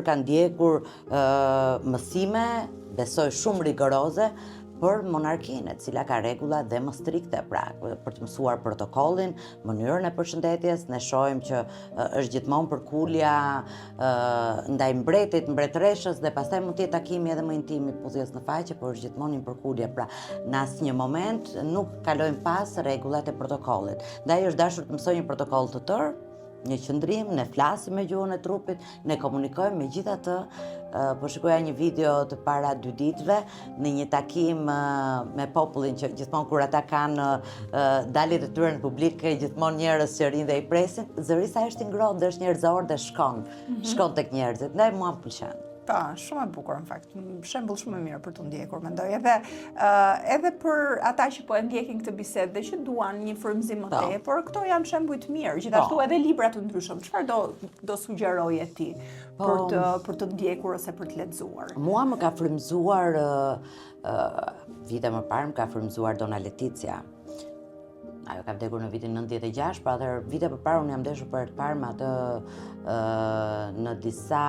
ka ndjekur mësime, besoj shumë rigoroze, për monarkinë, e cila ka rregulla dhe më strikte, pra për të mësuar protokollin, mënyrën e përshëndetjes, ne shohim që është gjithmonë përkulja ndaj mbretit, mbretëreshës dhe pastaj mund të jetë takimi edhe më intim i puzjes në faqe, por është gjithmonë një përkulje, pra në asnjë moment nuk kalojmë pas rregullat e protokollit. Ndaj është dashur të mësojë një protokoll të tërë, një qëndrim, ne flasim me gjuhën e trupit, ne komunikojmë, megjithatë, po shikoja një video të para 2 ditëve në një takim me popullin që gjithmonë kur ata kanë daljet e tyre në publik, gjithmonë njerëz që rinë dhe i presin, zëri sa është i ngrohtë dhe është njerëzor dhe shkon tek njerëzit. Ndaj mua më pëlqen. Po, shumë e bukur në fakt. Shembull shumë i mirë për të ndjekur, mendoj. Edhe për ata që po e ndjekin këtë bisedë dhe që duan një frymëzim më tepër, këto janë shembuj të mirë. Gjithashtu edhe libra të ndryshëm. Çfarë do sugjeroje ti për të ndjekur ose për të lexuar? Mua më ka frymëzuar vite më parë, më ka frymëzuar Dona Letizia. Ajo ka vdekur në vitin 96, pra atëherë vite përpara unë jam ndeshur për të parë me atë në disa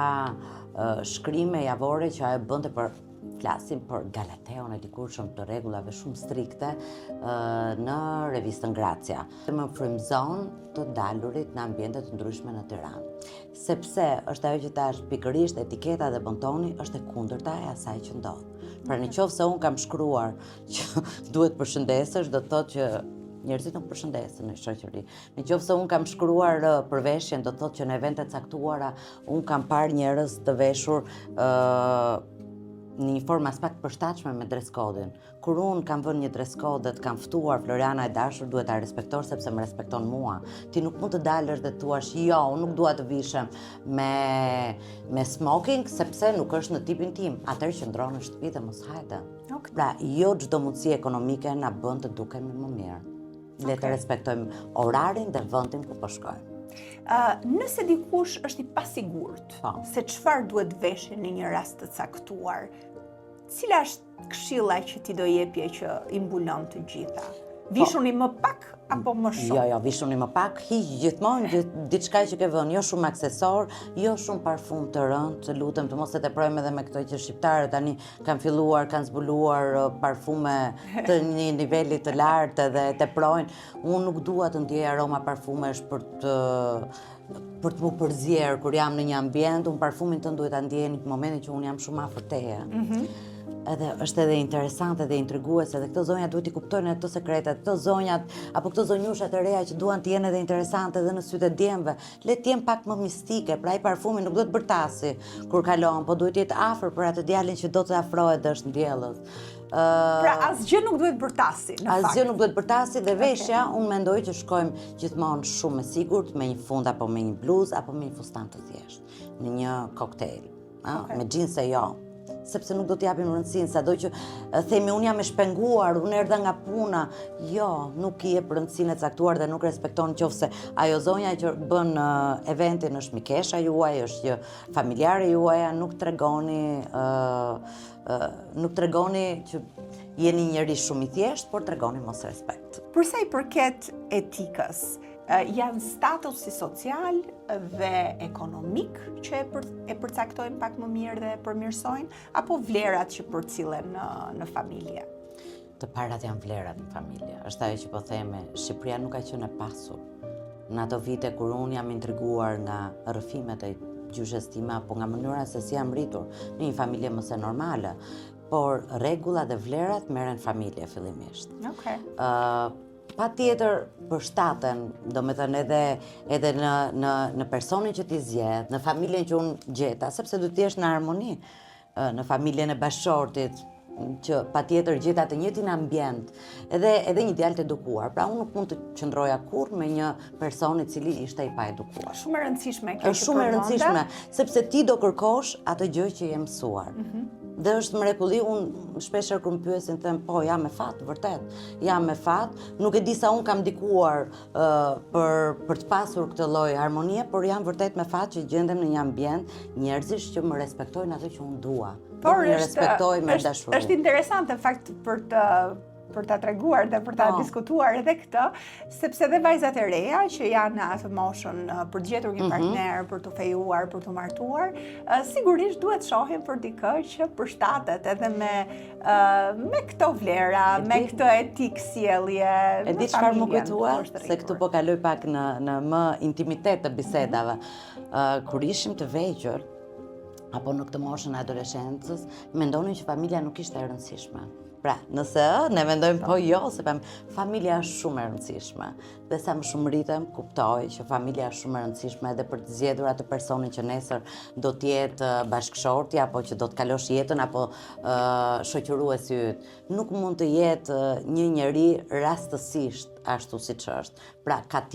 shkrime javore që ajo bënte flasim për Galateon e dikurshëm të rregullave shumë strikte në revistën Grazia. Më frymëzon të dalurit në ambiente të ndryshme në Tiranë. Sepse është ajo që thash, pikërisht etiketa dhe bontoni është e kundërta e asaj që ndodh. Pra nëse unë kam shkruar që duhet përshëndesesh, do të thotë që njerëzit nuk përshëndesen në shoqëri. Nëse unë kam shkruar për veshjen, do të thotë që në evente caktuara unë kam parë njerëz të veshur në një formë as pak të përshtatshme me dress code-in. Kur unë kam vënë një dress code dhe të kam ftuar Floriana e dashur, duhet ta respektosh sepse më respekton mua. Ti nuk mund të dalësh dhe të thuash, "Jo, unë nuk dua të vishem me smoking sepse nuk është në tipin tim." Atëherë qëndron në shtëpi dhe mos hajde. Pra, jo çdo mundësi ekonomike na bën të dukemi më mirë. Le të respektojmë orarin dhe vendin ku po shkojmë. Nëse dikush është i pasigurt se çfarë duhet veshë në një rast të caktuar, cila është këshilla që ti do jepje që i mbulon të gjitha? Vishuni më pak apo më shumë? Jo, vishuni më pak, hiq gjithmonë diçka që ke vënë, jo shumë aksesor, jo shumë parfum të rënd, të lutem të mos e teprojmë edhe me këto që shqiptarët tani kanë zbuluar parfume të një niveli të lartë dhe teprojnë. Unë nuk dua të ndjej aroma parfumesh për të më përzier kur jam në një ambient, unë parfumin tënd duhet ta ndjej në momentin që unë jam shumë afër teje. Edhe është edhe interesante dhe intriguese dhe këto zonja duhet i kuptojnë këto sekretet, këto zonjat apo këto zonjushat e reja që duan të jenë edhe interesante edhe në sytë e djemve, le të jenë pak më mistike, pra ai parfumi nuk duhet bërtasi kur kalon, po duhet të jetë afër për atë djalin që do të afrohet dësht ndjellës. Pra asgjë nuk duhet bërtasi, në fakt. Asgjë nuk duhet bërtasi dhe veshja, unë mendoj që shkojmë gjithmonë shumë me sigurt me një fund apo me një bluzë apo me një fustan të thjeshtë, në një koktejl, me xhinse jo. Sepse nuk do t'japim rëndësinë, sado që themi unë jam e shpenguar, unë erdha nga puna. Jo, nuk i jep rëndësinë e caktuar dhe nuk respekton qofse ajo zonja që bën eventin është mikesha juaj, është familjare juaja, nuk tregoni që jeni njëri shumë i thjeshtë, por tregoni mos respekt. Për sa i përket etikës, janë statusi social dhe ekonomik që e përcaktojnë pak më mirë dhe përmirësojnë, apo vlerat që përcillen në familje? Të parat janë vlerat në familje. Është ajo që po theme, Shqipëria nuk ka qenë e pasur. Në ato vite kur unë jam intriguar nga rrëfimet e gjyshes time apo nga mënyra se si jam rritur në një familje mos e normale, por rregullat dhe vlerat merren familje fillimisht. Pa tjetër përshtaten, do me thënë edhe në personin që ti zgjedh, në familjen që unë gjeta, sepse du t'jesh në harmoni, në familjen e bashortit, që pa tjetër gjeta të njëjtin ambient, edhe një djalë të edukuar. Pra unë nuk mund të qëndroja kurrë me një person i cili ishte i pa edukuar. Shumë e rëndësishme kjo që është shumë e rëndësishme, sepse ti do kërkosh atë gjë që je mësuar. Dhe është mrekulli, unë shpeshherë kur më pyesin them, po jam me fat, vërtet, jam me fat, nuk e di sa unë kam ndikuar për të pasur këtë lloj harmonie, por jam vërtet me fat që gjendem në një ambient njerëzish që më respektojnë atë që unë dua. Por është interesante në fakt për ta treguar dhe për ta diskutuar edhe këtë, sepse dhe vajzat e reja që janë në atë moshën për të gjetur një partner, për të fejuar, për të martuar, sigurisht duhet shohin për dikë që përshtatet edhe me këto vlera, me këtë etikë sjellje. E di çfarë më kujtua? Se këtu po kaloj pak në më intimitet të bisedave. Kur ishim të vegjël, apo në këtë moshën e adoleshencës, mendonin që familja nuk ishte e rëndësishme. Pra, nëse ne mendojmë po jo, sepse familja është shumë e rëndësishme. Dhe sa më shumë rritem, kuptoj që familja është shumë e rëndësishme edhe për të zgjedhur atë personin që nesër do të jetë bashkëshorti apo që do të kalosh jetën apo shoqëruesi yt. Nuk mund të jetë një njeri rastësisht ashtu siç është. Pra, ka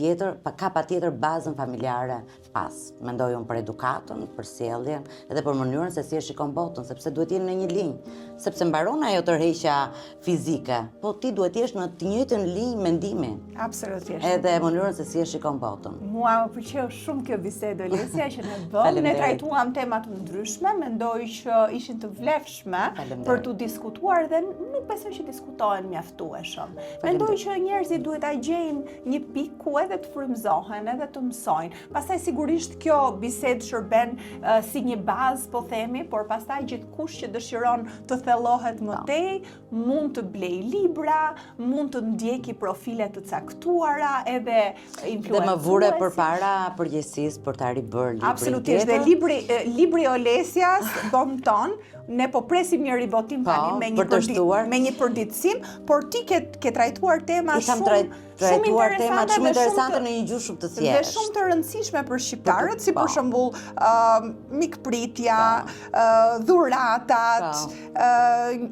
patjetër bazën familjare pas. Mendoj unë për edukatën, për sjelljen, edhe për mënyrën se si e shikon botën, sepse duhet jenë në një linjë. Sepse mbaron ajo tërheqja fizike, po ti duhet jesh në të njëjtën linjë mendimi. Absolutisht. Edhe mënyrën se si e shikon botën. Mua më pëlqeu shumë kjo bisedë, Olesja, që ne bëm. Ne trajtuam tema të ndryshme, mendoj që ishin të vlefshme për të diskutuar dhe nuk besoj që diskutohen mjaftueshëm. Mendoj që njerëzit duhet ta gjejnë një pikë ku edhe të frymëzohen, edhe të mësojnë. Pastaj sigurisht kjo bisedë shërben si një bazë, po themi, por pastaj gjithkush që dëshiron të thellohet më tej, mund të blej libra, mund të ndjeki profile të caktuara, edhe influencuese. Dhe më vure përpara përgjegjësisë për ta ribërë librin. Absolutisht, dhe libri Olesjas bom ton, ne po presim një ribotim tani me një përditësim, por ti ke trajtuar tema shumë interesante në një gjuhë shumë të thjeshtë. Dhe shumë të rëndësishme për shqiptarët, si për shembull mikpritja, dhuratat,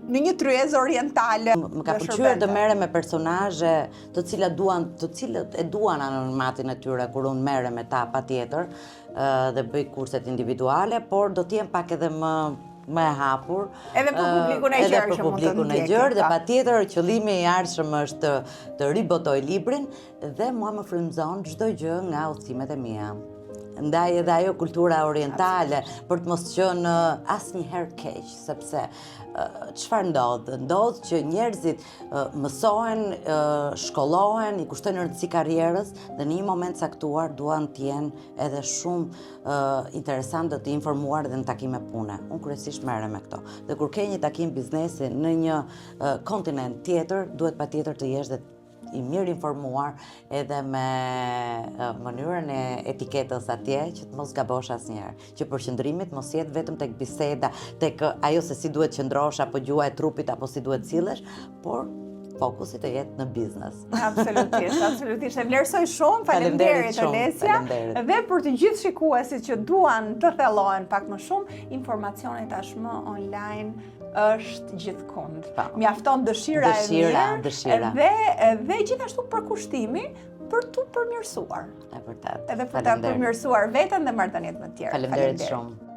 në një tryezë orientale. Më ka pëlqyer të merrem me personazhe të cilët e duan anonimatin e tyre kur unë merrem me ta patjetër dhe bëj kurset individuale, por do të jem pak edhe më e hapur. Edhe për publikun e gjerë që mund të ndjekë. Dhe patjetër qëllimi i ardhshëm është të ribotoj librin dhe mua më frymëzon çdo gjë nga udhëtimet e mia. ndaj edhe ajo kultura orientale, për të mos qenë asnjëherë keq, sepse çfarë ndodh? Ndodh që njerëzit mësohen, shkollohen, i kushtojnë rëndësi karrierës dhe në një moment caktuar duan të jenë edhe shumë interesant të informuar dhe në takime pune. Unë kryesisht merrem me këto. Dhe kur ke një takim biznesi në një kontinent tjetër, duhet patjetër të jesh dhe i mirë informuar edhe me mënyrën e etiketës atje, që të mos gabosh asnjëherë, që përqendrimit mos jetë vetëm tek biseda, tek ajo se si duhet qëndrosh apo gjuha e trupit apo si duhet sillesh, por fokusi të jetë në biznes. Absolutisht, absolutisht. E vlerësoj shumë, faleminderit Olesja. Dhe për të gjithë shikuesit që duan të thellohen pak më shumë, informacioni tashmë online është gjithkund. Mjafton dëshira e mirë dhe gjithashtu përkushtimi për tu përmirësuar. E vërtet. Edhe për ta përmirësuar veten dhe marrëdhëniet më të tjera. Faleminderit shumë.